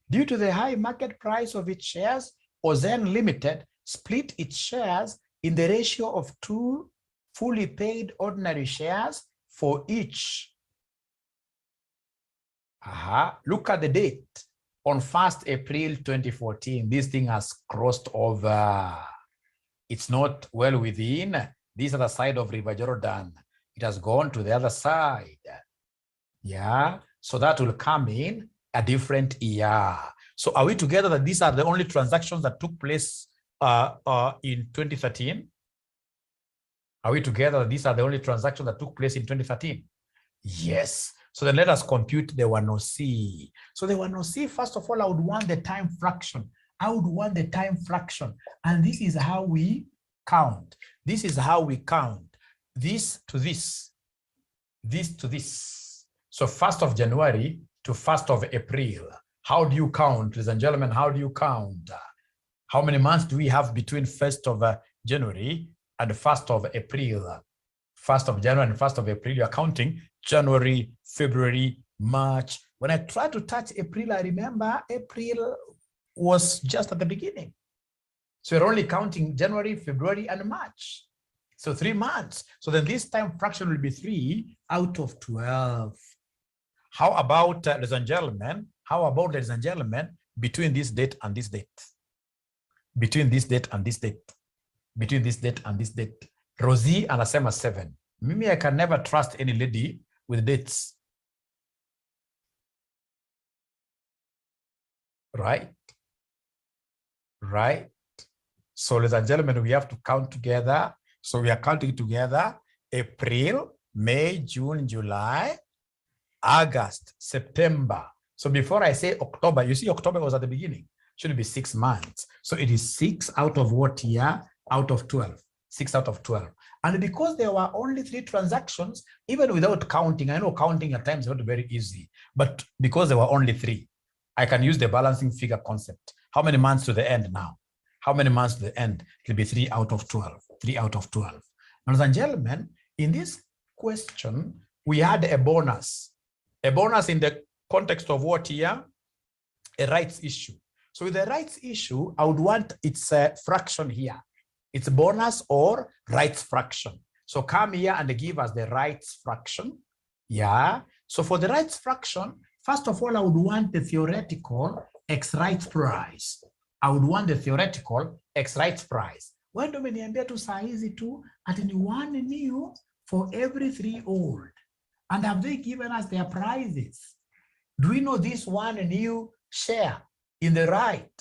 due to the high market price of its shares, Ozen Limited split its shares in the ratio of 2 fully paid ordinary shares for each. Look at the date. On 1st April 2014, this thing has crossed over. It's not well within this other side of River Jordan. It has gone to the other side. Yeah, so that will come in a different year. So are we together that these are the only transactions that took place in 2013? Are we together that these are the only transactions that took place in 2013? Yes. So then let us compute the 1OC. So the 1OC, first of all, I would want the time fraction. I would want the time fraction. And this is how we count. This is how we count. This to this. This to this. So 1st of January to 1st of April. How do you count, ladies and gentlemen? How do you count? How many months do we have between 1st of January and 1st of April? 1st of January and 1st of April, you are counting January, February, March. When I try to touch April, I remember April was just at the beginning. So you're only counting January, February, and March. So 3 months. So then this time fraction will be 3 out of 12. How about, ladies and gentlemen, between this date and this date? Between this date and this date? Between this date and this date? Rosie anasema 7. Mimi, I can never trust any lady with dates. Right? Right? So, ladies and gentlemen, we have to count together. So we are counting together April, May, June, July, August, September. So before I say October, you see October was at the beginning. Should be 6 months. So it is 6 out of what year? Out of 12. 6 out of 12. And because there were only 3 transactions, even without counting, I know counting at times is not very easy, but because there were only 3, I can use the balancing figure concept. How many months to the end now? How many months to the end? It will be 3 out of 12. 3 out of 12. Ladies and gentlemen, in this question, we had a bonus. A bonus in the context of what here? A rights issue. So with the rights issue, I would want its fraction here. It's bonus or rights fraction. So come here and give us the rights fraction. Yeah. So for the rights fraction, first of all, I would want the theoretical X rights price. I would want the theoretical X rights price. When do we niambia tu saa hizi tu at ni 1 new for every 3 old? And have they given us their prices? Do we know this 1 new share in the right?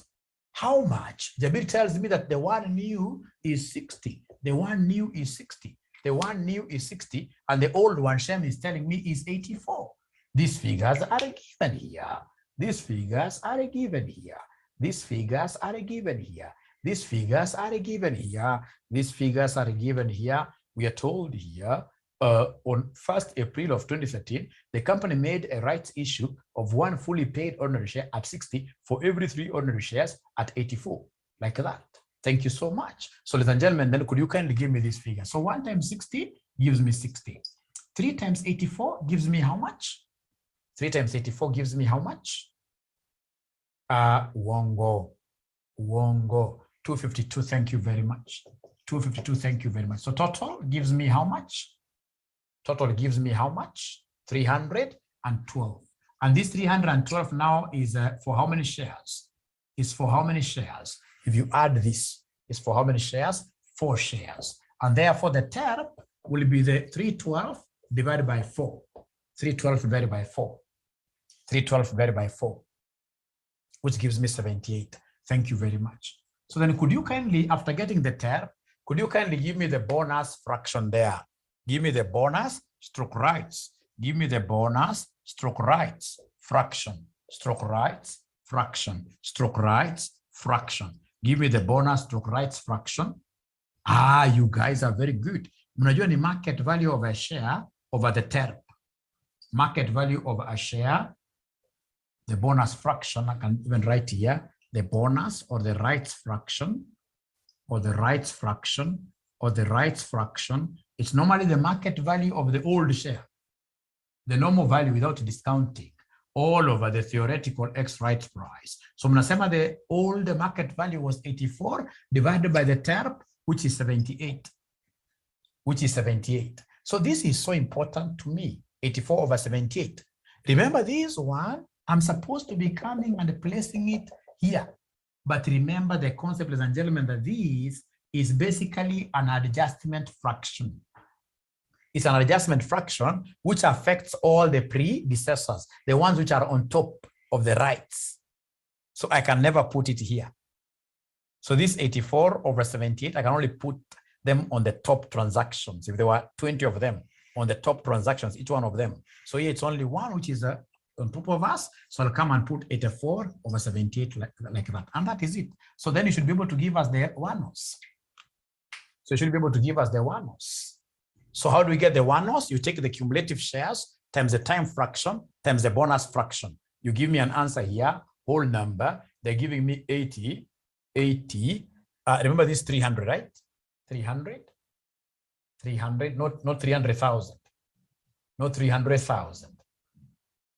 How much? Jabir tells me that the 1 new is 60. The 1 new is 60. The 1 new is 60. And the old one, Shem is telling me, is 84. These figures are given here. These figures are given here. These figures are given here. These figures are given here. These figures are given here. We are told here on 1st April of 2013, the company made a rights issue of 1 fully paid ordinary share at 60 for every 3 ordinary shares at 84, like that. Thank you so much. So ladies and gentlemen, then could you kindly give me this figure? So 1 times 60 gives me 60. 3 times 84 gives me how much? 3 times 84 gives me how much? Wongo. 252, thank you very much. 252, thank you very much. So total gives me how much? Total gives me how much? 312. And this 312 now is for how many shares? is for how many shares? If you add this, it's for how many shares? 4 shares. And therefore the TERP will be the 312 divided by 4. 312 divided by 4. 312 divided by 4, which gives me 78. Thank you very much. So then could you kindly, after getting the TERP, could you kindly give me the bonus fraction there? Give me the bonus stroke rights. Give me the bonus stroke rights fraction, stroke rights fraction, stroke rights fraction. Give me the bonus stroke rights fraction. Ah, you guys are very good. Mnajua ni market value of a share over the TERP. Market value of a share, the bonus fraction, I can even write here, the bonus or the rights fraction, or the rights fraction, or the rights fraction. It's normally the market value of the old share, the normal value without discounting, all over the theoretical X rights price. So mnasema the old market value was 84 divided by the TERP, which is 78, which is 78. So this is so important to me, 84 over 78. Remember this one, I'm supposed to be coming and placing it here. But remember the concept, ladies and gentlemen, that this is basically an adjustment fraction. It's an adjustment fraction which affects all the predecessors, the ones which are on top of the rights. So I can never put it here. So this 84 over 78, I can only put them on the top transactions. If there were 20 of them on the top transactions, each one of them. So here it's only one which is on top of us. So I'll come and put 84 over 78 like that. And that is it. So then you should be able to give us the one-offs. So you should be able to give us the one-offs. So how do we get the one-offs? You take the cumulative shares times the time fraction times the bonus fraction. You give me an answer here, whole number. They're giving me 80. Remember this 300, right? 300, not 300,000, not 300,000,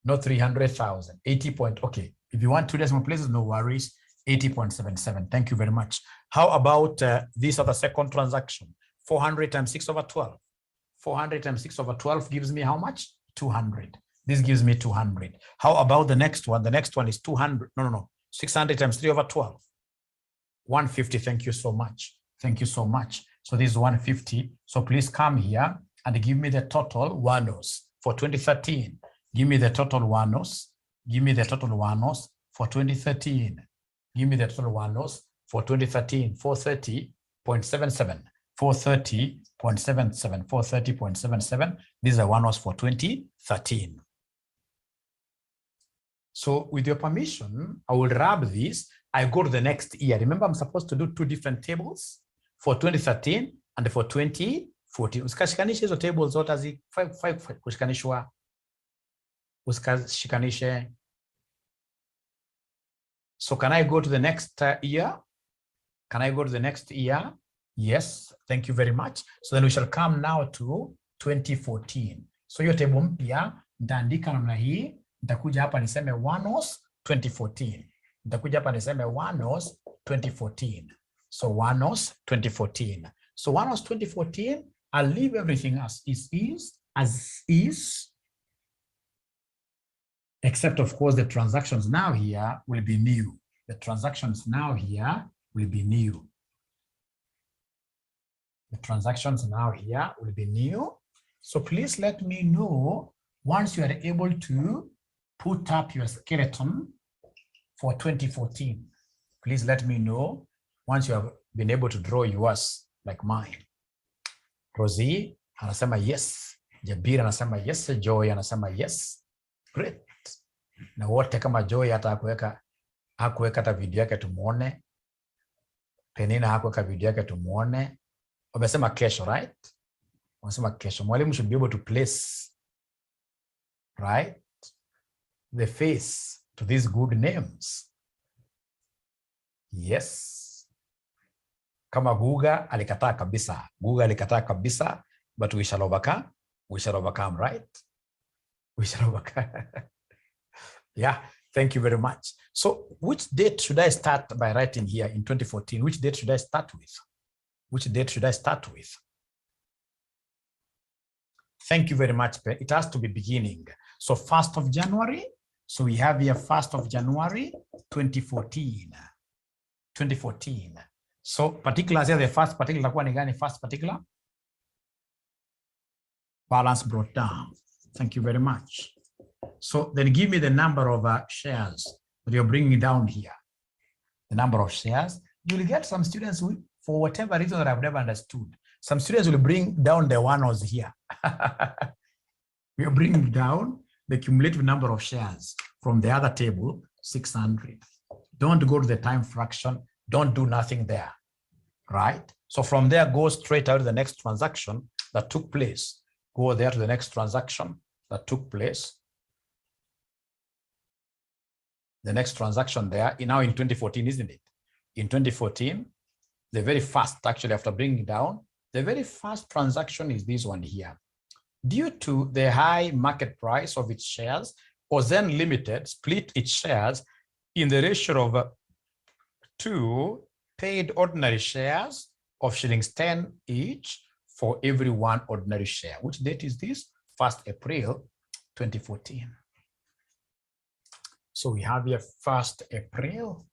not 300,000, 80 point, okay. If you want 2 decimal places, no worries, 80.77. Thank you very much. How about this other second transaction? 400 times 6 over 12. 400 times 6 over 12 gives me how much? 200. This gives me 200. How about the next one? The next one is 200. No. 600 times 3 over 12. 150. Thank you so much. Thank you so much. So this is 150. So please come here and give me the total one-offs for 2013. Give me the total one-offs. Give me the total one-offs for 2013. Give me the total one-offs for 2013. 430.77. 430.77. 430.77. These are one-offs for 2013. So with your permission, I will wrap this. I go to the next year. Remember, I'm supposed to do 2 different tables for 2013 and for 2014. Usikashikanishe hizo tables zote hazi kushikanishwa. Usikashikanishe. So can I go to the next year? Can I go to the next year? Yes, thank you very much. So then we shall come now to 2014. So hiyo table mpya nitaandika namna hii. Nitakuja hapa niseme one-offs 2014. Nitakuja hapa niseme one-offs 2014. So one-offs 2014. So one-offs 2014, I'll leave everything as is, except of course the transactions now here will be new. The transactions now here will be new. The transactions now here will be new. So please let me know once you are able to put up your skeleton for 2014. Please let me know once you have been able to draw yours like mine. Rosie anasema yes. Jabir anasema yes. Joy anasema yes. Great. Na wote kama Joy hata hakuweka hata video yake tumuone. Penina hakuweka video yake tumuone. Wamesema kesho, right? Wamesema kesho. Mwalimu should be able to place, right, the face to these good names. Yes. Kama Guga alikataa kabisa. Guga alikataa kabisa, but we shall overcome. We shall overcome, right? We shall overcome. Yeah, thank you very much. So which date should I start by writing here in 2014? Which date should I start with? Which date should I start with? Thank you very much. It has to be beginning. So 1st of January. So we have here 1st of January 2014. 2014. So particulars here, the first particular itakuwa ni gani? First particular balance brought down. Thank you very much. So then give me the number of shares that you're bringing down here. The number of shares. You'll get some students who, for whatever reason that I've never understood, some students will bring down the one was here. We are bringing down the cumulative number of shares from the other table, 600. Don't go to the time fraction. Don't do nothing there, right? So from there, go straight out to the next transaction that took place. Go there to the next transaction that took place. The next transaction there, now in 2014, isn't it? In 2014, the very first, actually after bringing it down, the very first transaction is this one here. Due to the high market price of its shares, Ozen Limited split its shares in the ratio of 2 paid ordinary shares of shillings 10 each for every 1 ordinary share. Which date is this? 1st April 2014. So we have here 1st April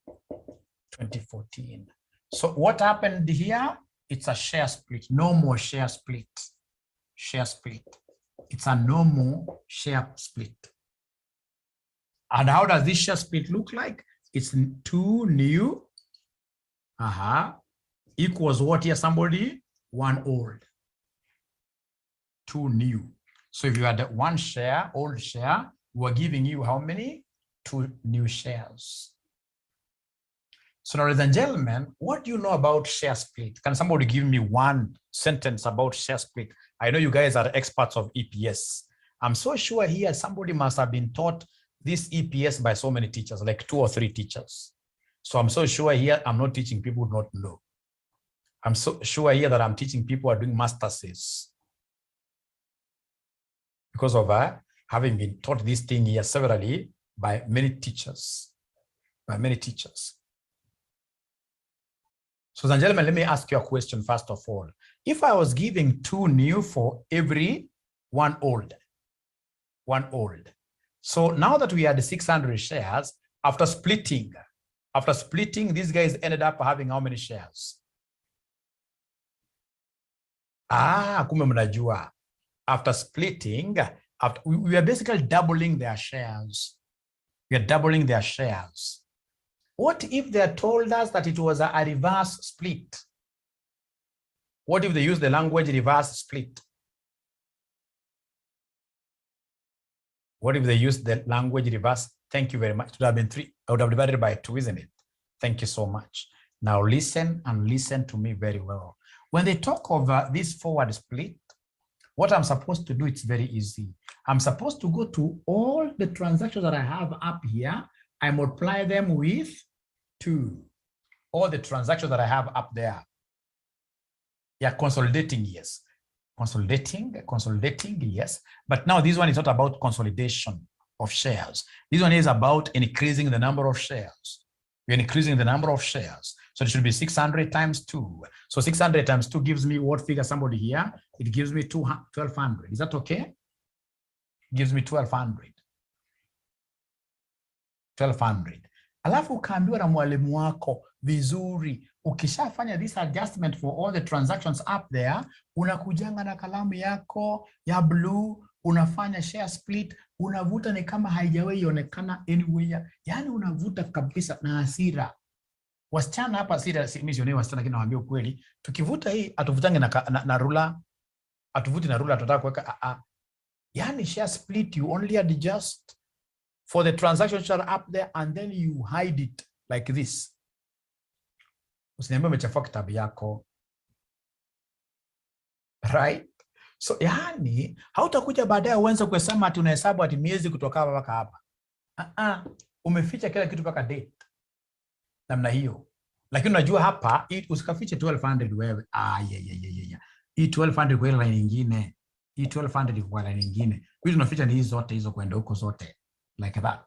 2014. So what happened here? It's a share split. No more share split. Share split. It's a no more share split. And how does this share split look like? It's 2 new equals what here? Somebody 1 old. 2 new. So if you had 1 share, old share, we're giving you how many? 2 new shares. So now, ladies and gentlemen, what do you know about share split? Can somebody give me 1 sentence about share split? I know you guys are experts of EPS. I'm so sure here somebody must have been taught this EPS by so many teachers, like 2 or 3 teachers. So I'm so sure here I'm not teaching people who don't know. I'm so sure here that I'm teaching people who are doing master's because of having been taught this thing here severally by many teachers. So, ladies and gentlemen, let me ask you a question first of all. If I was giving 2 new for every 1 old, so now that we had 600 shares, after splitting, these guys ended up having how many shares? Kumbe mnajua. After splitting, we are basically doubling their shares. We are doubling their shares. What if they told us that it was a reverse split? What if they use the language reverse split? What if they use the language reverse? Thank you very much. It would have been 3. I would have divided by 2, isn't it? Thank you so much. Now listen and listen to me very well. When they talk of this forward split, what I'm supposed to do, it's very easy. I'm supposed to go to all the transactions that I have up here. I multiply them with 2. All the transactions that I have up there. Yeah, consolidating, yes. Consolidating, yes. But now this one is not about consolidation of shares. This one is about increasing the number of shares. We're increasing the number of shares. So it should be 600 times 2. So 600 times 2 gives me what figure? Somebody here? It gives me 1,200. Is that okay? It gives me 1,200. 1,200. Alafu ukaambiwa na mwalimu wako vizuri, ukishafanya this adjustment for all the transactions up there, unakujanga na kalamu yako ya blue, unafanya share split, unavuta ni kama haijawahi onekana anywhere. Yani unavuta kabisa na hasira. Wasichana hapa hasira, mimi sioni wasichana, lakini nawaambia ukweli, tukivuta hii atuvutange na rula, atuvuti na rula, tutataka kuweka yani share split, you only adjust for the transactions that are up there and then you hide it like this. Usiniambie umechafua kitabu yako. Right? So yani hautakuja baadaye uanze kusema ati unahesabu ati miezi kutoka hapa mpaka hapa. Umeficha kila kitu mpaka date. Namna hiyo. Lakini unajua hapa usikafiche 1200 wewe. Hii 1200 kwa line nyingine. Hii 1200 kwa line nyingine. Hizo tunaficha ni hizo zote hizo kwenda huko zote. Like that.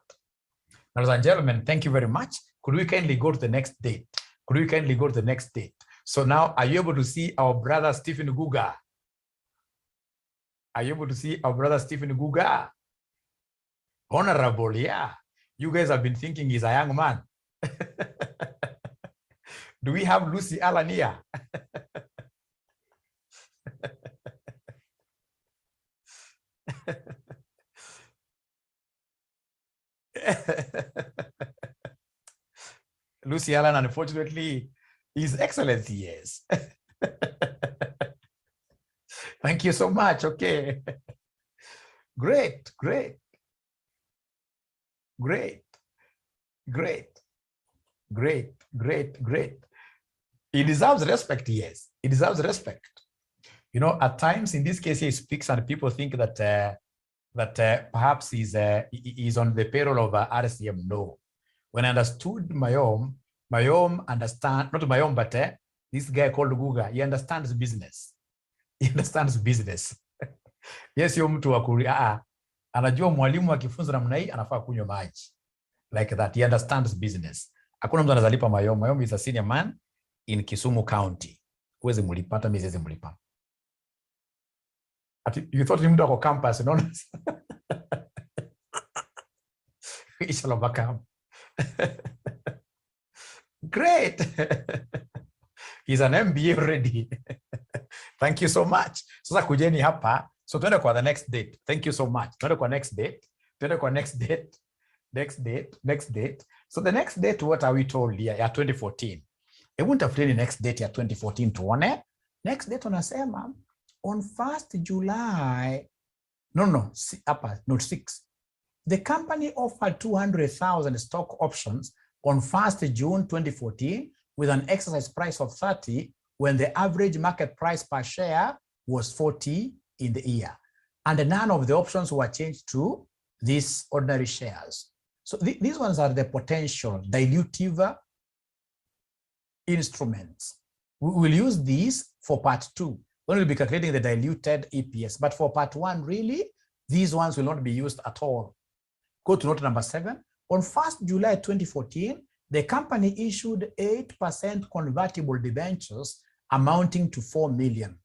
Ladies and gentlemen, thank you very much. Could we kindly go to the next date? Could we kindly go to the next date? So now, are you able to see our brother Stephen Guga? Are you able to see our brother Stephen Guga? Honorable, yeah. You guys have been thinking he's a young man. Do we have Lucy Allen here? Lucy Allen, unfortunately, is excellent, yes. Thank you so much. Okay. Great, great, great, great, great, great, great. He deserves respect, yes. He deserves respect. You know, at times in this case, he speaks and people think that perhaps he's on the payroll of RCM. No. When I understood Mayom understand, not Mayom, but this guy called Guga, he understands business. He understands business. Yes, yo mtu wa kuria, anajua mwalimu akifunza namna hii anafaa kunywa maji. Like that, he understands business. Hakuna mtu anazalipa Mayom. Mayom is a senior man in Kisumu County. Huwezi mlipata, mimi siwezi mlipa. You thought ni mtu wako campus, you know? Inshallah bakam. Great. He's an MBA already. Thank you so much. Sasa kujeni hapa. So tuende kwa the next date. Thank you so much. Tuende kwa next date. Tuende kwa next date. Next date. Next date. So the next date, what are we told here? Ya 2014. Hebu nitafuteni next date ya 2014 tuone. Next date unasema on 1st July. No, hapa, note 6. The company offered 200,000 stock options on 1st June 2014 with an exercise price of 30 when the average market price per share was 40 in the year. And none of the options were changed to these ordinary shares. So these ones are the potential dilutive instruments. We will use these for part 2. When we'll be calculating the diluted EPS. But for part 1, really, these ones will not be used at all. Go to note number 7. On 1st July 2014, the company issued 8% convertible debentures amounting to 4 million.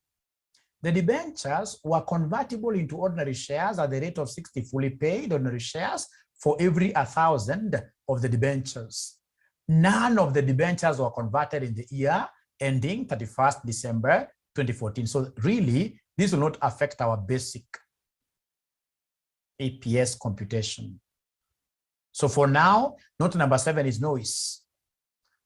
The debentures were convertible into ordinary shares at the rate of 60 fully paid ordinary shares for every 1,000 of the debentures. None of the debentures were converted in the year ending 31st December 2014. So really, this will not affect our basic EPS computation. So for now, note number 7 is noise.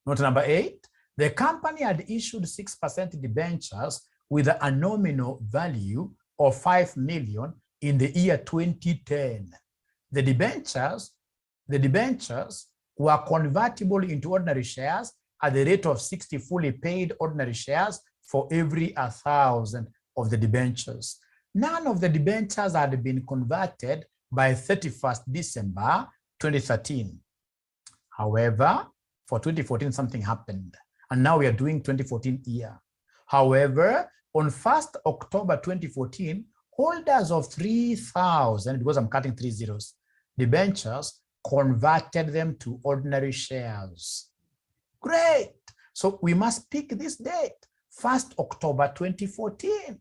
Note number 8, the company had issued 6% debentures with a nominal value of 5 million in the year 2010. The debentures were convertible into ordinary shares at the rate of 60 fully paid ordinary shares for every 1,000 of the debentures. None of the debentures had been converted by 31st December 2013. However, for 2014, something happened. And now we are doing 2014 year. However, on 1st October 2014, holders of 3,000, because I'm cutting 3 zeros, debentures converted them to ordinary shares. Great. So we must pick this date, 1st October 2014.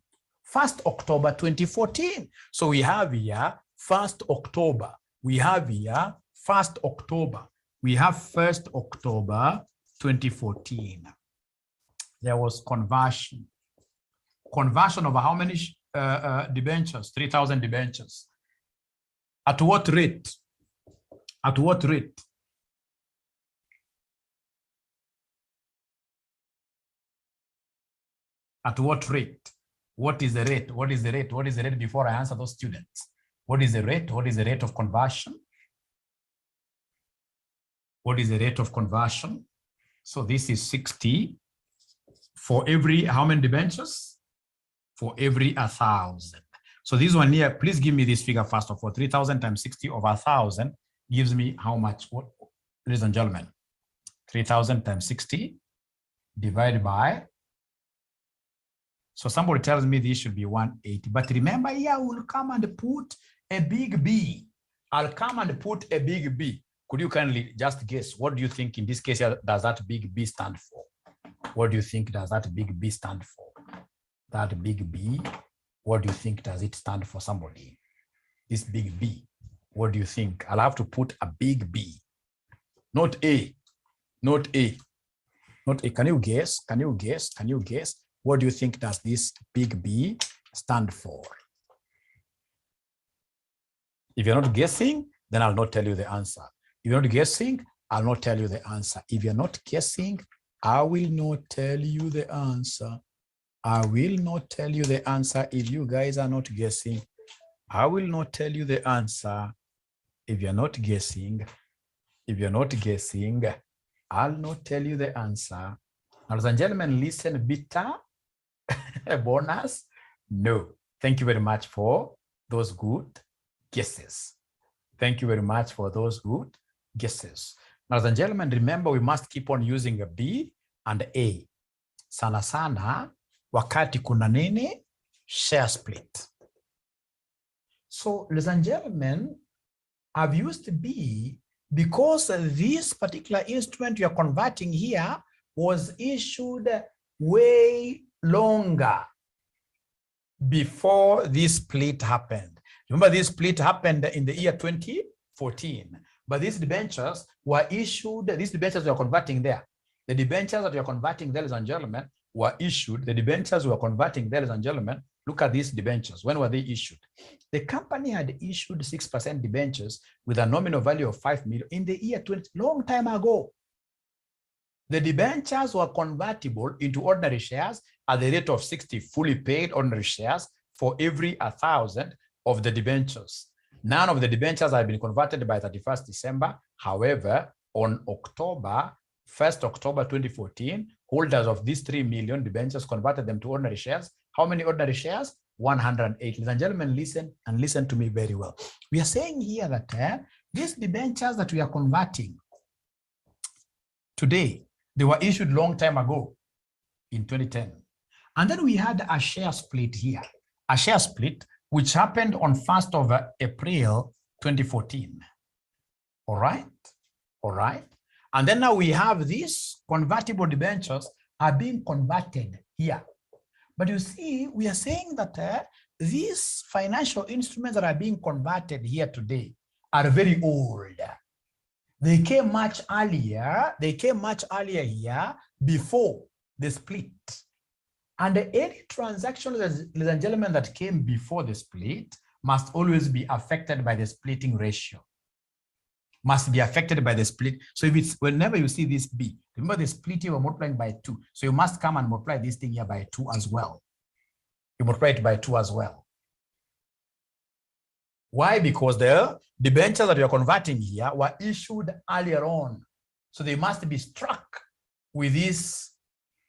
1st October 2014. So we have here 1st October. We have here 1st October. We have 1st October 2014. There was conversion. Conversion of how many debentures? 3,000 debentures. At what rate? At what rate? At what rate? What is the rate? What is the rate? What is the rate before I answer those students? What is the rate? What is the rate of conversion? What is the rate of conversion? So this is 60 for every, how many debentures? For every 1,000. So this one here, please give me this figure first of all. 3,000 times 60 over 1,000 gives me how much? What, ladies and gentlemen? 3,000 times 60 divided by, so somebody tells me this should be 180. But remember here, I will come and put a big B. I'll come and put a big B. Could you kindly just guess, what do you think in this case does that big B stand for? What do you think does that big B stand for? That big B, what do you think does it stand for, somebody? This big B, what do you think? I'll have to put a big B. Not A, not A. Not a, can you guess? Can you guess? Can you guess? What do you think does this big B stand for? If you're not guessing, then I'll not tell you the answer. If you're not guessing, I'll not tell you the answer. If you're not guessing, I will not tell you the answer. I will not tell you the answer if you guys are not guessing. I will not tell you the answer if you're not guessing. If you're not guessing, I'll not tell you the answer. Ladies and gentlemen, listen, beta, a bonus? No. Thank you very much for those good guesses. Thank you very much for those good guesses. Ladies and gentlemen, remember we must keep on using a B and A. Sana sana, wakati kuna nini? Share split. So, ladies and gentlemen, I've used B because this particular instrument you are converting here was issued way longer before this split happened. Remember, this split happened in the year 2014, but these debentures were issued, these debentures you are converting there. The debentures that you are converting there, ladies and gentlemen, were issued. The debentures we are converting there, ladies and gentlemen, look at these debentures. When were they issued? The company had issued 6% debentures with a nominal value of 5 million in the year 20, long time ago. The debentures were convertible into ordinary shares at the rate of 60 fully paid ordinary shares for every 1,000 of the debentures. None of the debentures have been converted by 31st December. However, on October 2014, holders of these 3 million debentures converted them to ordinary shares. How many ordinary shares? 108. Ladies and gentlemen, listen and listen to me very well. We are saying here that these debentures that we are converting today, they were issued long time ago in 2010. And then we had a share split here, a share split which happened on 1st of April 2014. All right, all right. And then now we have these convertible debentures are being converted here. But you see, we are saying that these financial instruments that are being converted here today are very old. They came much earlier. They came much earlier here before the split. And any transaction, ladies and gentlemen, that came before the split must always be affected by the splitting ratio. Must be affected by the split. So if it's whenever you see this B, remember the split you are multiplying by 2. So you must come and multiply this thing here by 2 as well. You multiply it by 2 as well. Why? Because the debentures that you are converting here were issued earlier on. So they must be struck with this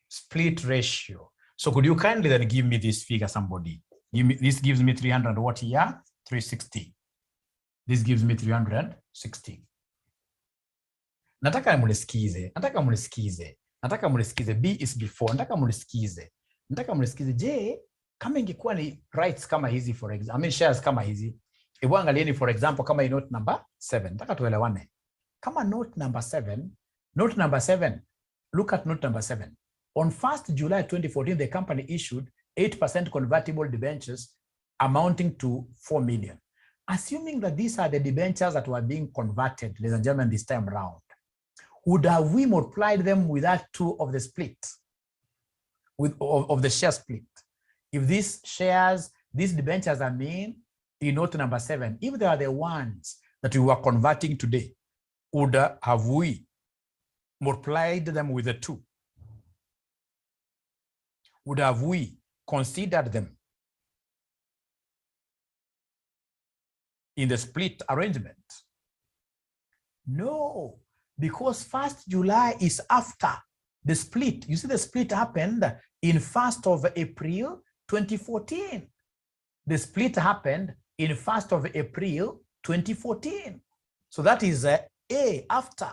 split ratio. So could you kindly then give me this figure, somebody? Give me, this gives me 300 what here? 360. This gives me 360. Nataka mulisikize. Nataka mulisikize. B is before. Nataka mulisikize. Je, kama ingekuwa ni rights kama hizi, for example, I mean shares kama hizi. Ebu angalieni, for example, kama note number 7. Nataka tuelewane. Kama note number 7, look at note number 7. On 1st July 2014, the company issued 8% convertible debentures amounting to 4 million. Assuming that these are the debentures that were being converted, ladies and gentlemen, this time around, would have we multiplied them with that 2 of the split, of the share split? If these shares, these debentures are mean in note number 7, if they are the ones that we were converting today, would have we multiplied them with the 2? Would have we considered them in the split arrangement? No, because 1st July is after the split. You see, the split happened in 1st of April 2014. The split happened in 1st of April 2014. So that is A, after.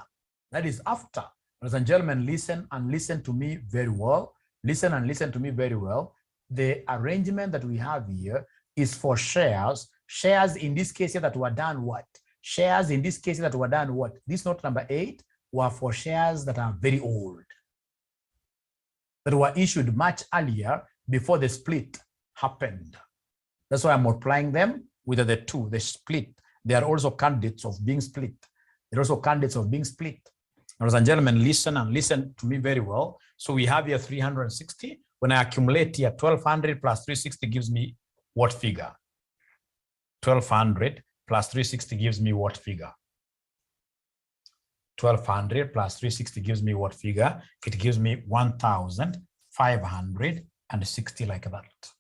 That is after. Ladies and gentlemen, listen and listen to me very well. Listen and listen to me very well. The arrangement that we have here is for shares. Shares in this case here that were done what? Shares in this case that were done what? This note number 8 were for shares that are very old, that were issued much earlier before the split happened. That's why I'm multiplying them with the 2, the split. They are also candidates of being split. They're also candidates of being split. Ladies and gentlemen, listen and listen to me very well. So we have here 360. When I accumulate here, 1200 plus 360 gives me what figure? 1200 plus 360 gives me what figure? 1200 plus 360 gives me what figure? It gives me 1560 like that.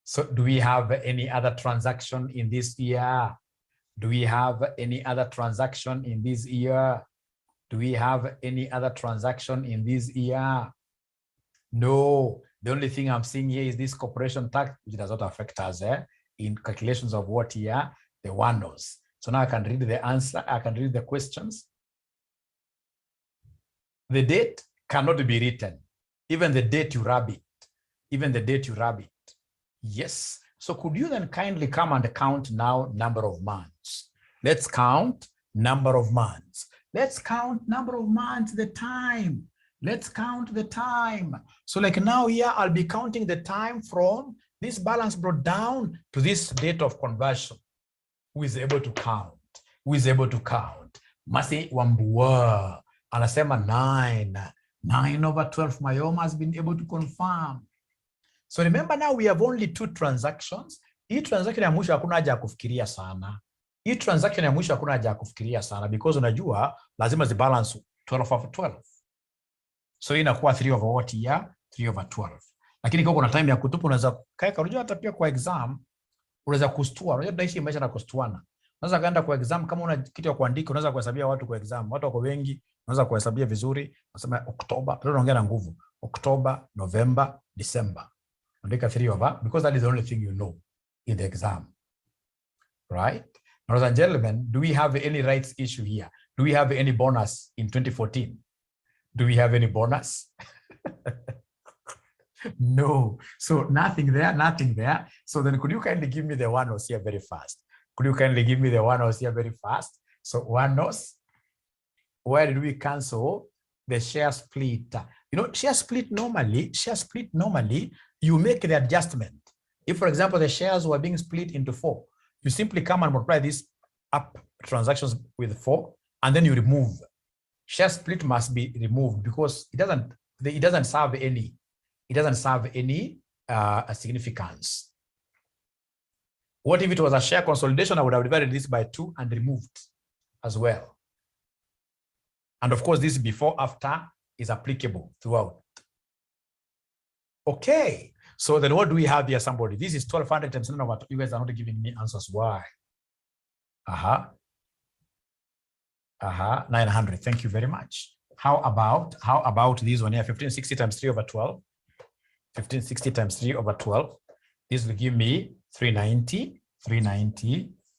So do we have any other transaction in this year? Do we have any other transaction in this year? Do we have any other transaction in this year? No. The only thing I'm seeing here is this corporation tax, which does not affect us in calculations of what year? The one-offs. So now I can read the answer. I can read the questions. The date cannot be written. Even the date you rub it. Even the date you rub it. Yes. So could you then kindly come and count now number of months? Let's count number of months. Let's count number of months, the time. Let's count the time. So like now here, I'll be counting the time from this balance brought down to this date of conversion. Who is able to count? Who is able to count? Masi Wambua. Anasema 9. 9 over 12. Mayoma has been able to confirm. So remember now we have only 2 transactions. Hii transaction ya mwisho hakuna haja ya kufikiria sana. Hii transaction ya mwisho hakuna haja ya kufikiria sana because unajua lazima zi balance 12 over 12. So hii inakuwa 3 over what year? 3 over 12. Lakini kwa kuna time ya kutupa unaweza kaeka, unajua hata pia kwa exam unaweza kustua. Unajua tunaishi maisha na kustuana. Unaweza kaenda kwa exam kama una kitu ya kuandika, unaweza kuhesabia watu kwa exam. Watu wako wengi, unaweza kuhesabia vizuri. Unasema Oktoba, leo unaongea na nguvu. October, November, December. Andika 3 over because that is the only thing you know in the exam. Right? Ladies and gentlemen, do we have any rights issue here? Do we have any bonus in 2014? Do we have any bonus? No. So nothing there, nothing there. So then could you kindly give me the one-offs here very fast? Could you kindly give me the one-offs here very fast? So one-offs, where did we cancel the share split? You know, share split normally, you make the adjustment. If, for example, the shares were being split into 4, you simply come and multiply these up transactions with 4, and then you remove. Share split must be removed because it doesn't serve any. It doesn't serve any significance. What if it was a share consolidation? I would have divided this by 2 and removed as well. And of course, this before, after is applicable throughout. Okay. So then what do we have here, somebody? This is 1200 times 9 over 2. You guys are not giving me answers. Why? 900. Thank you very much. How about this one here? 1560 times 3 over 12. 1560 times 3 over 12. This will give me 390.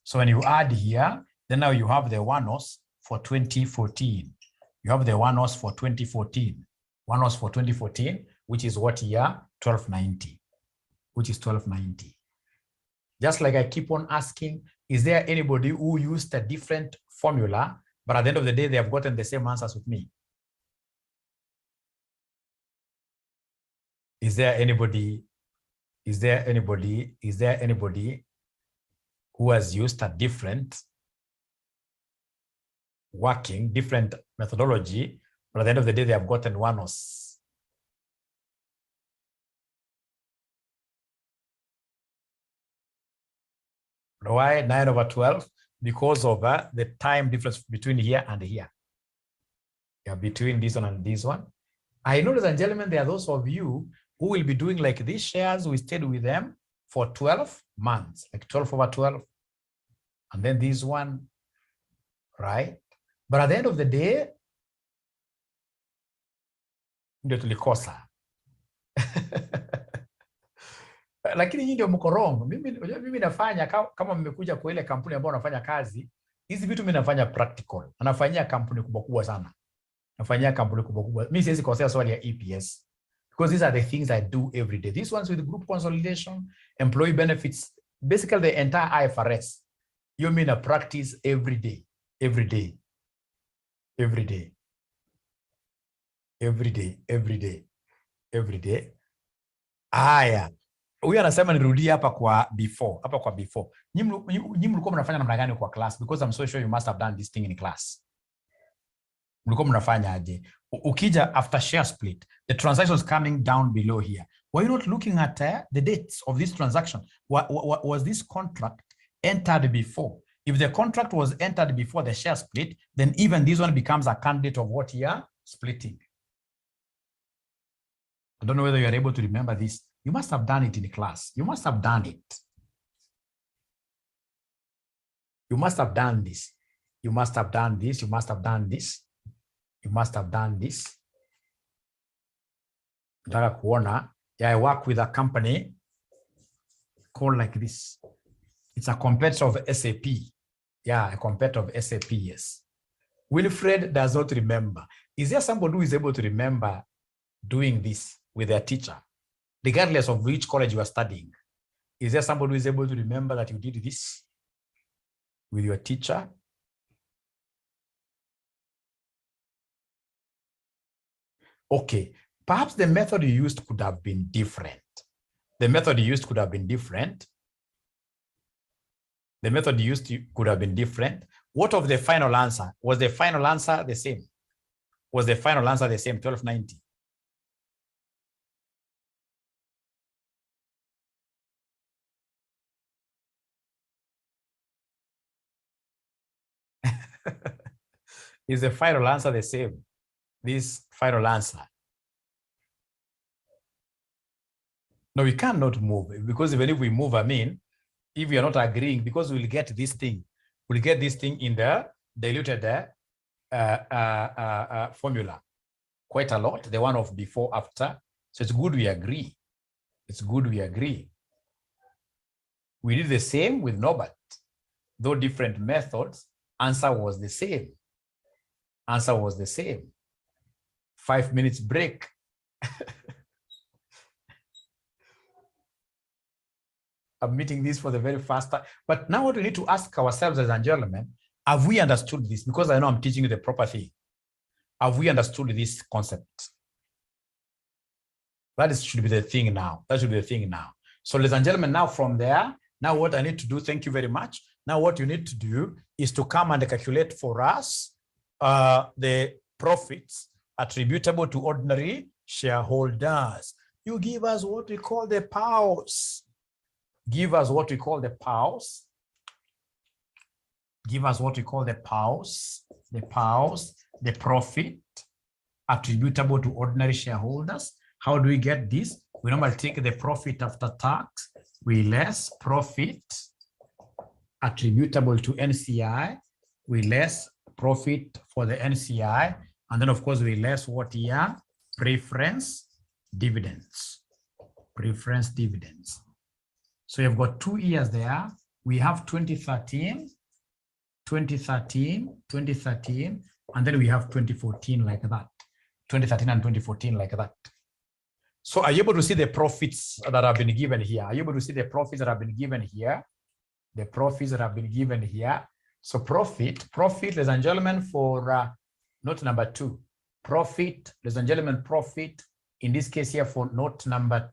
So when you add here, then now you have the one-offs for 2014. You have the one-offs for 2014. One-offs for 2014, which is what year? 1290. Which is 1290. Just like I keep on asking, is there anybody who used a different formula, but at the end of the day, they have gotten the same answers with me? Is there anybody who has used a different methodology, but at the end of the day, they have gotten one-offs? Why 9 over 12? Because of the time difference between here and here. Yeah, between this one and this one. I know, ladies and gentlemen, there are those of you who will be doing like these shares. We stayed with them for 12 months, like 12 over 12. And then this one, right? But at the end of the day, ndio tulikosa. Lakini nyinyi ndio mko wrong. Mimi nafanya kama mmekuja kwa ile kampuni ambayo nafanya kazi, hizi vitu mimi nafanya practical. Anafanyia kampuni kubwa sana. Nafanyia kampuni kubwa. Mimi siwezi kosea swali ya EPS. Because these are the things I do every day. These ones with group consolidation, employee benefits, basically the entire IFRS. You mean a practice every day. Aya. Huyu anasema nirudie hapa kwa before. Nyinyi mlikuwa mnafanya namna gani kwa class? Because I'm so sure you must have done this thing in class. Mlikuwa mnafanya aje? Ukija after share split, the transactions coming down below here. Were you not looking at the dates of this transaction? Was this contract entered before? If the contract was entered before the share split, then even this one becomes a candidate of what you are splitting. I don't know whether you are able to remember this. You must have done it in class. You must have done it. You must have done this. You must have done this. You must have done this. You must have done this. I work with a company called like this. It's a competitor of SAP. Yeah, a competitor of SAP, yes. Wilfred does not remember. Is there somebody who is able to remember doing this with their teacher, regardless of which college you are studying? Is there somebody who is able to remember that you did this with your teacher? Okay, perhaps the method you used could have been different. The method you used could have been different. The method you used could have been different. What of the final answer? Was the final answer the same? Was the final answer the same, 1290? Is the final answer the same? This final answer? No, we cannot move, because even if we move, I mean, if we are not agreeing, because we'll get this thing in the diluted formula quite a lot, the one of before, after. So it's good we agree. It's good we agree. We did the same with Norbert, though different methods. Answer was the same. Answer was the same. 5 minutes break. I'm meeting this for the very first time. But now what we need to ask ourselves, as and gentlemen, have we understood this? Because I know I'm teaching you the proper thing. Have we understood this concept? That should be the thing now. That should be the thing now. So ladies and gentlemen, now from there, now what I need to do, thank you very much. Now what you need to do is to come and calculate for us the profits attributable to ordinary shareholders. You give us what we call the PAUs. Give us what we call the PAUs. Give us what we call the PAUs. The PAUs, the profit attributable to ordinary shareholders. How do we get this? We normally take the profit after tax. We less profit attributable to NCI. We less profit for the NCI. And then, of course, we less what here? Preference dividends. Preference dividends. So you've got 2 years there. We have 2013, 2013, 2013, and then we have 2014 like that. 2013 and 2014 like that. So are you able to see the profits that have been given here? Are you able to see the profits that have been given here? The profits that have been given here. So profit, ladies and gentlemen, for note number 2. Profit, ladies and gentlemen, profit in this case here for note number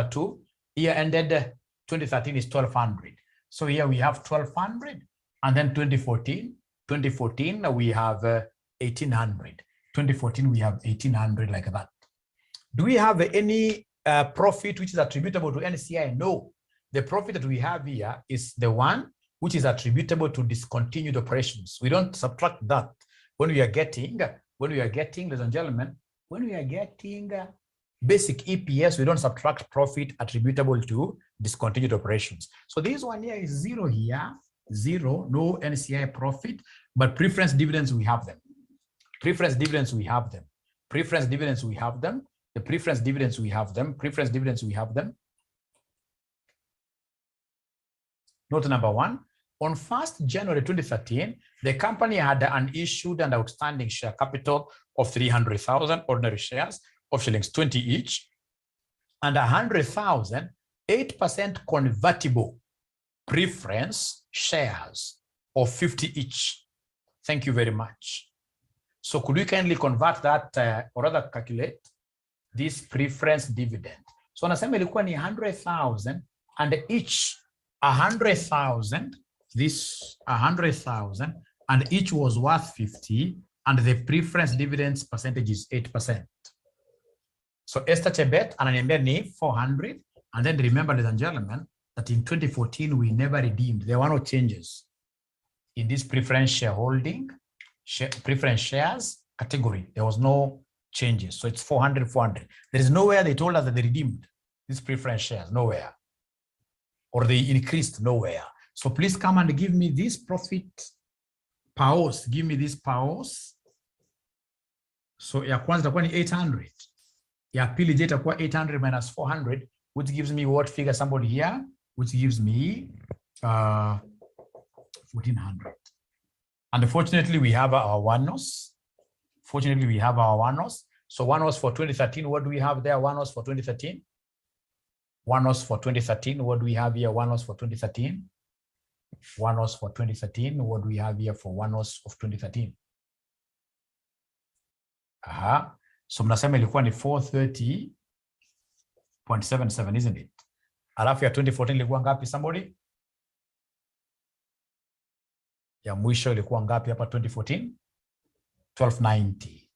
2. Year ended 2013 is 1200. So here we have 1200, and then 2014 we have 1800. 2014 we have 1800 like that. Do we have any profit which is attributable to NCI? No. The profit that we have here is the one which is attributable to discontinued operations. We don't subtract that. When we are getting, ladies and gentlemen, when we are getting basic EPS, we don't subtract profit attributable to discontinued operations. So this one here is 0 here, 0, no NCI profit, but preference dividends, we have them. Preference dividends, we have them. Preference dividends, we have them. The preference dividends, we have them. Preference dividends, we have them. Note number 1, on 1st January 2013, the company had an issued and outstanding share capital of 300,000 ordinary shares of shillings 20 each, and 100,000 8% convertible preference shares of 50 each. Thank you very much. So could we kindly convert that or rather calculate this preference dividend? So nasema ilikuwa ni 100,000 and each 100,000, this 100,000 and each was worth 50. and the preference dividends percentage is 8%. So Esther Chebet ananiambia ni 400, and then remember, ladies and gentlemen, that in 2014 we never redeemed. There were no changes in this preference shareholding, preference shares category. There was no changes. So it's 400, 400. There is nowhere they told us that they redeemed these preference shares, nowhere. Or they increased, nowhere. So please come and give me this profit per house. Give me this per house. So ya kwanza itakuwa ni 800. Ya pili je itakuwa 800 minus 400, which gives me what figure, somebody here, which gives me 1400. Unfortunately, we have our one-offs. Fortunately, we have our one-offs. So one-offs for 2013, what do we have there? One-offs for 2013. One-offs for 2013, what do we have here? One-offs for 2013. One-offs for 2013, what do we have here for one-offs of 2013? So mnasema ilikuwa ni 430.77, isn't it? Alafu ya 2014 ilikuwa ngapi, somebody? Ya mwisho ilikuwa ngapi hapa 2014? 1290.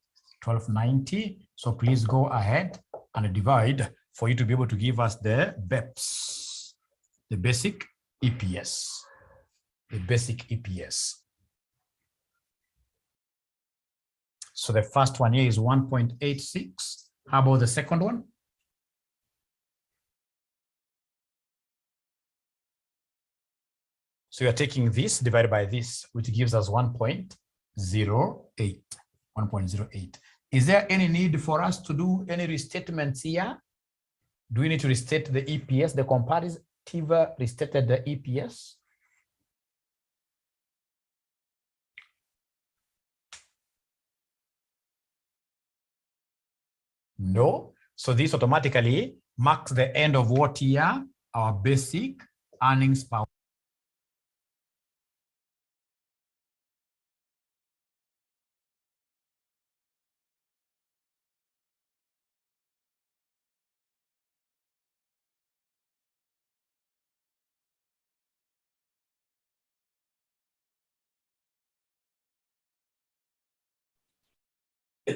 1290. So please go ahead and divide for you to be able to give us the BEPS, the basic EPS. The basic EPS. So the first one here is 1.86. How about the second one? So you're taking this divided by this, which gives us 1.08. 1.08. Is there any need for us to do any restatements here? Do we need to restate the EPS, the comparative restated the EPS? No. So this automatically marks the end of what year? Our basic earnings per.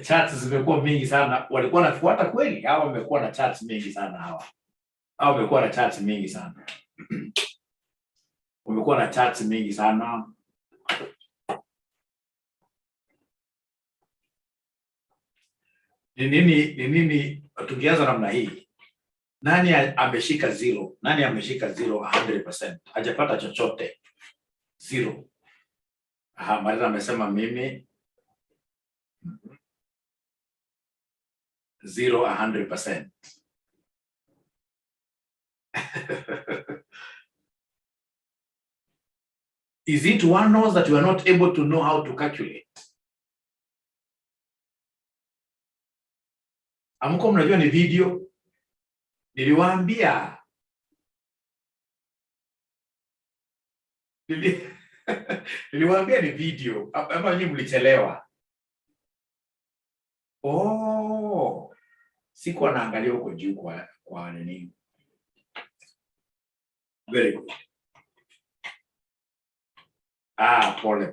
Charts zimekuwa mingi sana. Walikuwa nafuata kweli? Hawa wamekuwa na charts mingi sana hawa. Hawa wamekuwa na charts mingi sana. Wamekuwa na charts mingi sana. Ni nini tukianza namna hii? Nani ameshika zero? Nani ameshika zero 100%? Hajapata chochote. Zero. Marina amesema mimi 0 100%. Is it one knows that you are not able to know how to calculate? Amko mnajua ni video. Niliwaambia. Niliwaambia ni video. Ama nyinyi mlichelewa. Oh. Sikuwa naangalia huko juu kwa nini. Very good.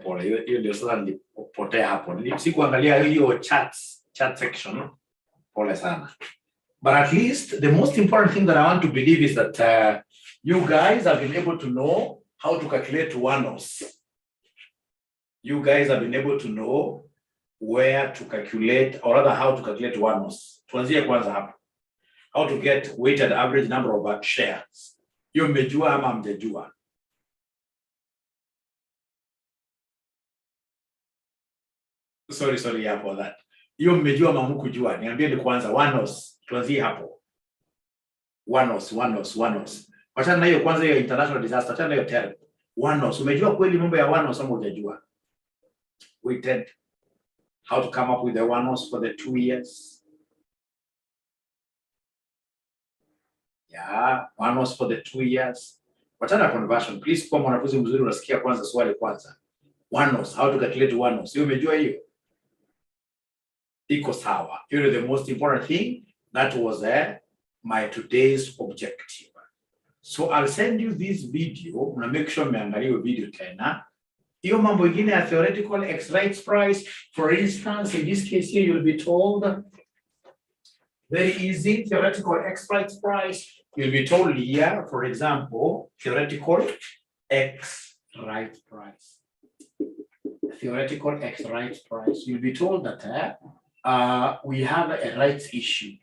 Pole. Hiyo ndio sasa nilipotea hapo. Sikuangalia hiyo chat section. Pole sana. But at least the most important thing that I want to believe is that you guys have been able to know how to calculate one-offs. You guys have been able to know where to calculate, or rather how to calculate one-offs. Tuanzie kwanza hapo. How to get weighted average number of shares. Hiyo mmejua ama mjejua? Sorry for that. Hiyo mmejua ama mkujua? Niambie ni kwanza one-offs. Tuanzie hapo. One-offs. Wachana na hiyo kwanza, hiyo international disaster, wachana na hiyo term. One-offs. Umejua kweli mambo ya one-offs ama hujajua? Weighted. How to come up with the one-offs for the 2 years. Yeah, one-offs for the 2 years. Wachana conversion. Please, kwa mwanafunzi mzuri unasikia kwanza swali kwanza. One-offs, how to calculate one-offs. Hiyo umejua hiyo? Iko sawa. Hiyo the most important thing. That was my today's objective. So I'll send you this video. Una make sure umeangalia video tena. Hiyo mambo ingine ya theoretical X rights price, for instance, in this case here, you'll be told, very easy, theoretical X rights price, you'll be told here, for example, theoretical X rights price. Theoretical X rights price. You'll be told that we have a rights issue.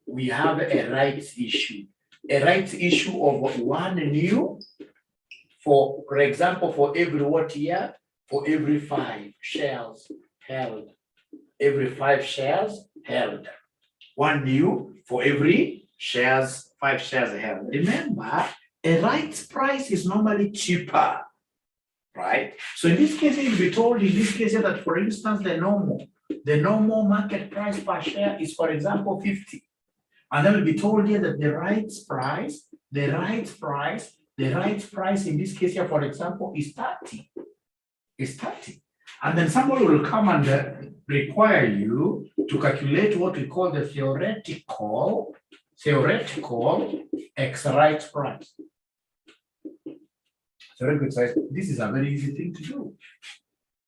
We have a rights issue. A rights issue of 1 new, for example, for every what year? For every 5 shares held. Every 5 shares held. 1 new for every 5 shares held. Remember, a rights price is normally cheaper, right? So in this case, you'll be told in this case that, for instance, the normal market price per share is, for example, 50. And then we'll be told here that the rights price in this case here, for example, is 30. Is 30. And then somebody will come and require you to calculate what we call the theoretical X rights price. This is a very easy thing to do.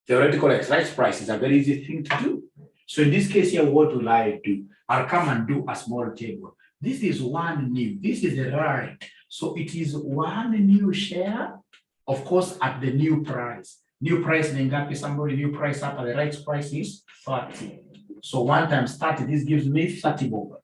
Theoretical X rights price is a very easy thing to do. So in this case here, what will I do? I'll come and do a small table. This is 1 new. This is a right. So it is 1 new share, of course, at the new price. New price in Ngapi, somebody new price up at the rights price is 30. So 1 times 30, this gives me 30 bob.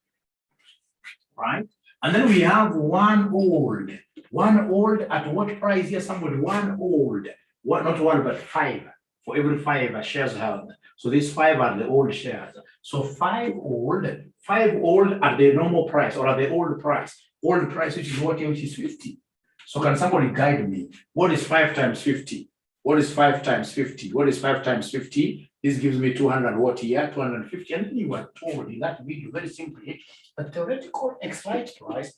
Right? And then we have 1 old. 1 old at what price here? Somebody 1 old. Not 1, but 5. For every 5 shares held. So these 5 are the old shares. So 5 old at the normal price or at the old price. Old price, which is what? Which is 50. So can somebody guide me? What is 5 times 50? What is 5 times 50? What is 5 times 50? This gives me 200 what here? 250. And then you were told in that video very simply, the theoretical X rights price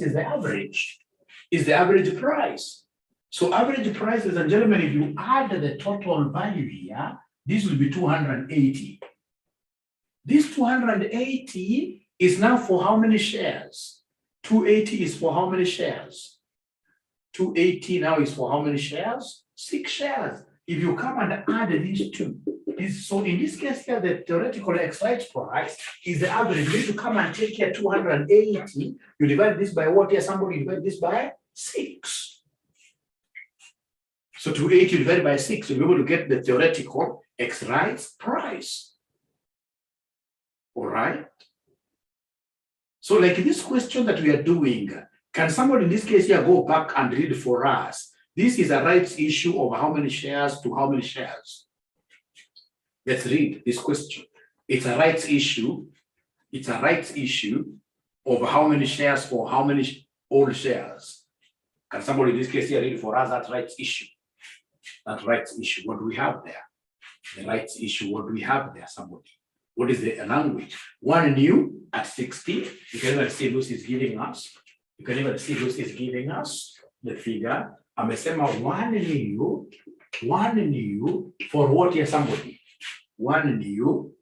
is the average. Is the average price. So average price, ladies and gentlemen, if you add the total value here, this will be 280. This 280 is now for how many shares? 280 is for how many shares? 280 now is for how many shares? 6 shares. If you come and add these two, so in this case here, the theoretical X rights price is the average. You need to come and take here 280. You divide this by what here? Somebody divide this by 6. So 280 divided by 6, you'll be able to get the theoretical X rights price. All right. So like this question that we are doing, can somebody in this case here go back and read for us? This is a rights issue of how many shares to how many shares? Let's read this question. It's a rights issue. It's a rights issue of how many shares for how many old shares? Can somebody in this case here read for us that rights issue? That rights issue, what do we have there? The rights issue, what do we have there, somebody? What is the language? 1 new at 60. You can even see Lucy is giving us. You can even see Lucy is giving us the figure. Amesema 1 new for what here, somebody? 1 new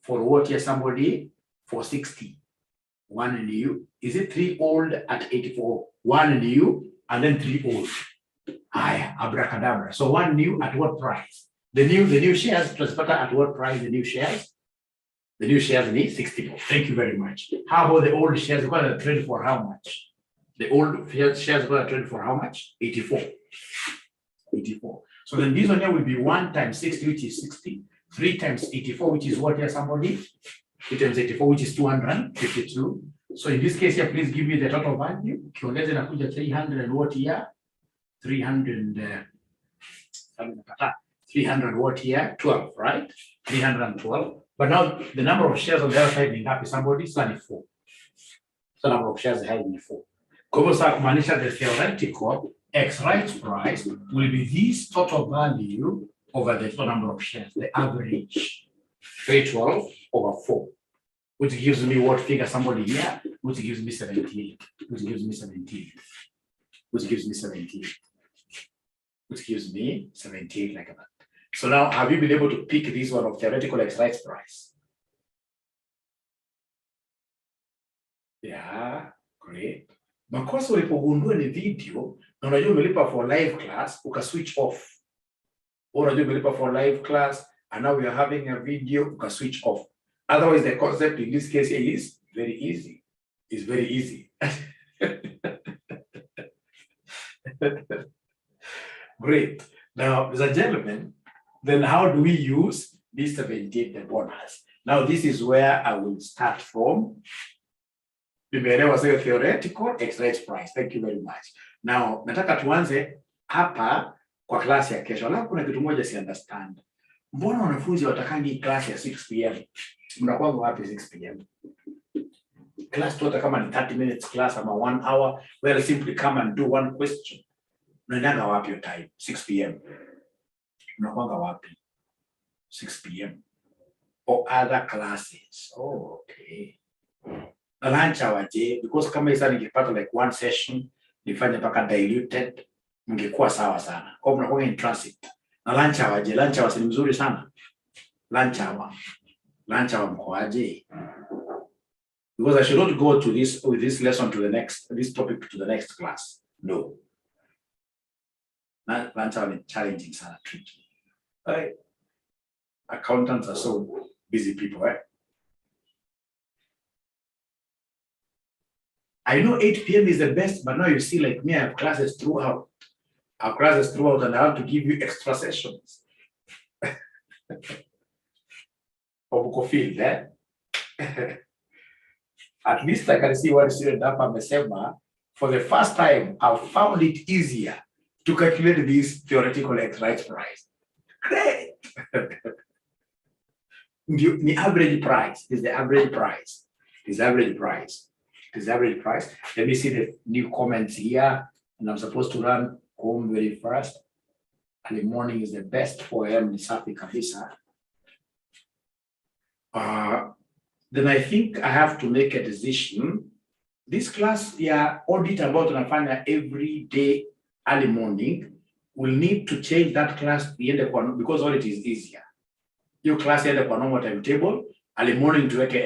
for what here, somebody? For 60. 1 new. Is it 3 old at 84? 1 new and then 3 old. Aye, abracadabra. So 1 new at what price? The new shares transporter at what price? The new shares? The new shares need 60. Thank you very much. How about the old shares? We're going to trade for how much? The old shares are going to trade for how much? 84. 84. So then this one here will be 1 times 60, which is 60. 3 times 84, which is what here, somebody? 3 times 84, which is 252. So in this case here, please give me the total value. Kiongeze na kuja 300 and what here? 300 what here? 12, right? 312. But now the number of shares on the other side is happy somebody? 34. So number of shares held in 4. Kwa hivyo sasa kumaanisha the theoretical X rights price will be this total value over the total number of shares, the average. 312 over 4. Which gives me what figure, somebody here? Which gives me 78. Which gives me 78. Which gives me 78. Which gives me 78 like that. So now, have you been able to pick this one of theoretical X rights price? Yeah, great. Makosa ulipogundua ni video na unajua umelipa for live class, switch off. Or unajua umelipa for live class and now we are having a video, switch off. Otherwise the concept in this case is very easy. It's very easy. Great. Now, as a gentleman, then how do we use this 78, the bonus? Now, this is where I will start from. Theoretical exercise price. Thank you very much. Now, nataka tuanze hapa kwa klasi ya kesho. Alafu kuna kitu moja si understand. Mbona wanafunzi watakangi klasi ya 6 p.m.? Mnakuwa wapi 6 p.m.? Class tu hata kama ni 30 minutes class ama 1 hour, well, simply come and do one question. Unaendanga wapi your time? 6 p.m. Unakwanga wapi? 6 p.m. or other classes. Oh, okay. Na lunch hour je, because kama isa ningepata like one session, nifanye paka diluted, mngekuwa sawa sana. Kwa mnakuwa in transit. Na lunch hour je, lunch hour si mzuri sana. Lunch hour mkoaje? Because I should not go to this lesson to the next, this topic to the next class. No. Lunch hour is challenging, sana, tricky. Right? Accountants are so busy people, right? I know 8 p.m. is the best, but now you see, like me, I have classes throughout. Our classes throughout, and I have to give you extra sessions. Field, eh? At least I can see one student up at Mesema. For the first time, I found it easier to calculate this theoretical exercise price. Great! The average price is the average price. Is average price. Is average price. Let me see the new comments here. And I'm supposed to run home very fast. And the morning is the best for him in Safi Kabisa. Then I think I have to make a decision. This class, yeah, audit about tunafanya every day early morning. We'll need to change that class because audit is easier. Your class iende kwa normal timetable. Early morning tuweke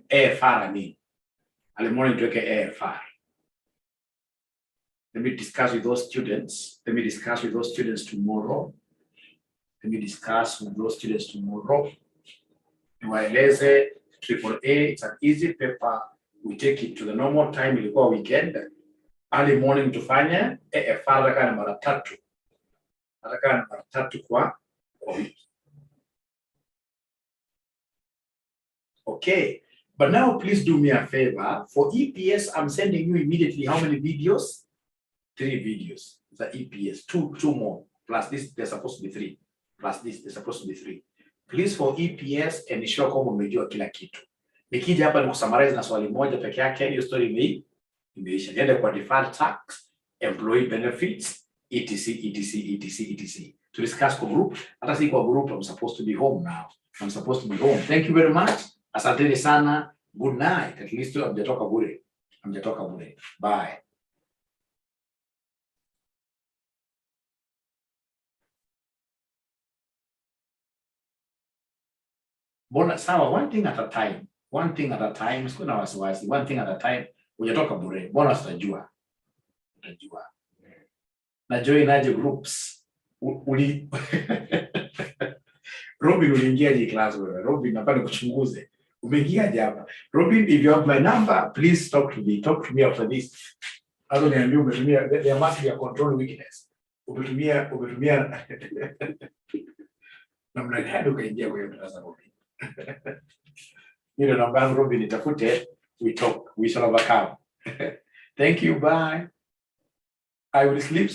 AFR, I mean. Early morning tuweke AFR. Let me discuss with those students. Tomorrow. Niwaeleze AAA, it's an easy paper. We take it to the normal time ilikuwa weekend. Early morning tufanye AFR nataka na mara 3. Nataka na mara 3 kwa wiki. Okay, but now please do me a favor. For EPS, I'm sending you immediately how many videos? 3 videos. The EPS, two more. Plus this, there's supposed to be 3. Plus this, there's supposed to be 3. Please for EPS, ensure kwamba umejua kila kitu. Nikija hapa nikusummarize na swali moja peke yake, hiyo story imeisha. Niende kwa deferred tax, employee benefits, etc. To discuss kwa group. Hata si kwa group, I'm supposed to be home now. Thank you very much. Asanteni sana. Good night. At least hamjatoka bure. Bye. Bona sawa, one thing at a time. Siku na wasiwasi. One thing at a time. Hujatoka bure. Bona utajua. Na join aje groups. Robin uliingiaje class wewe? Robin napenda kuchunguze. Umeingiaje hapa? Robin, if you have my number, please talk to me. Talk to me after this. Hapo niambie umetumia, there must be a control weakness. Umetumia namna gani ukaingia kwenye darasa Robin? Ndio namba yangu Robin, nitafute, we talk, we shall overcome. Thank you, bye. I will sleep.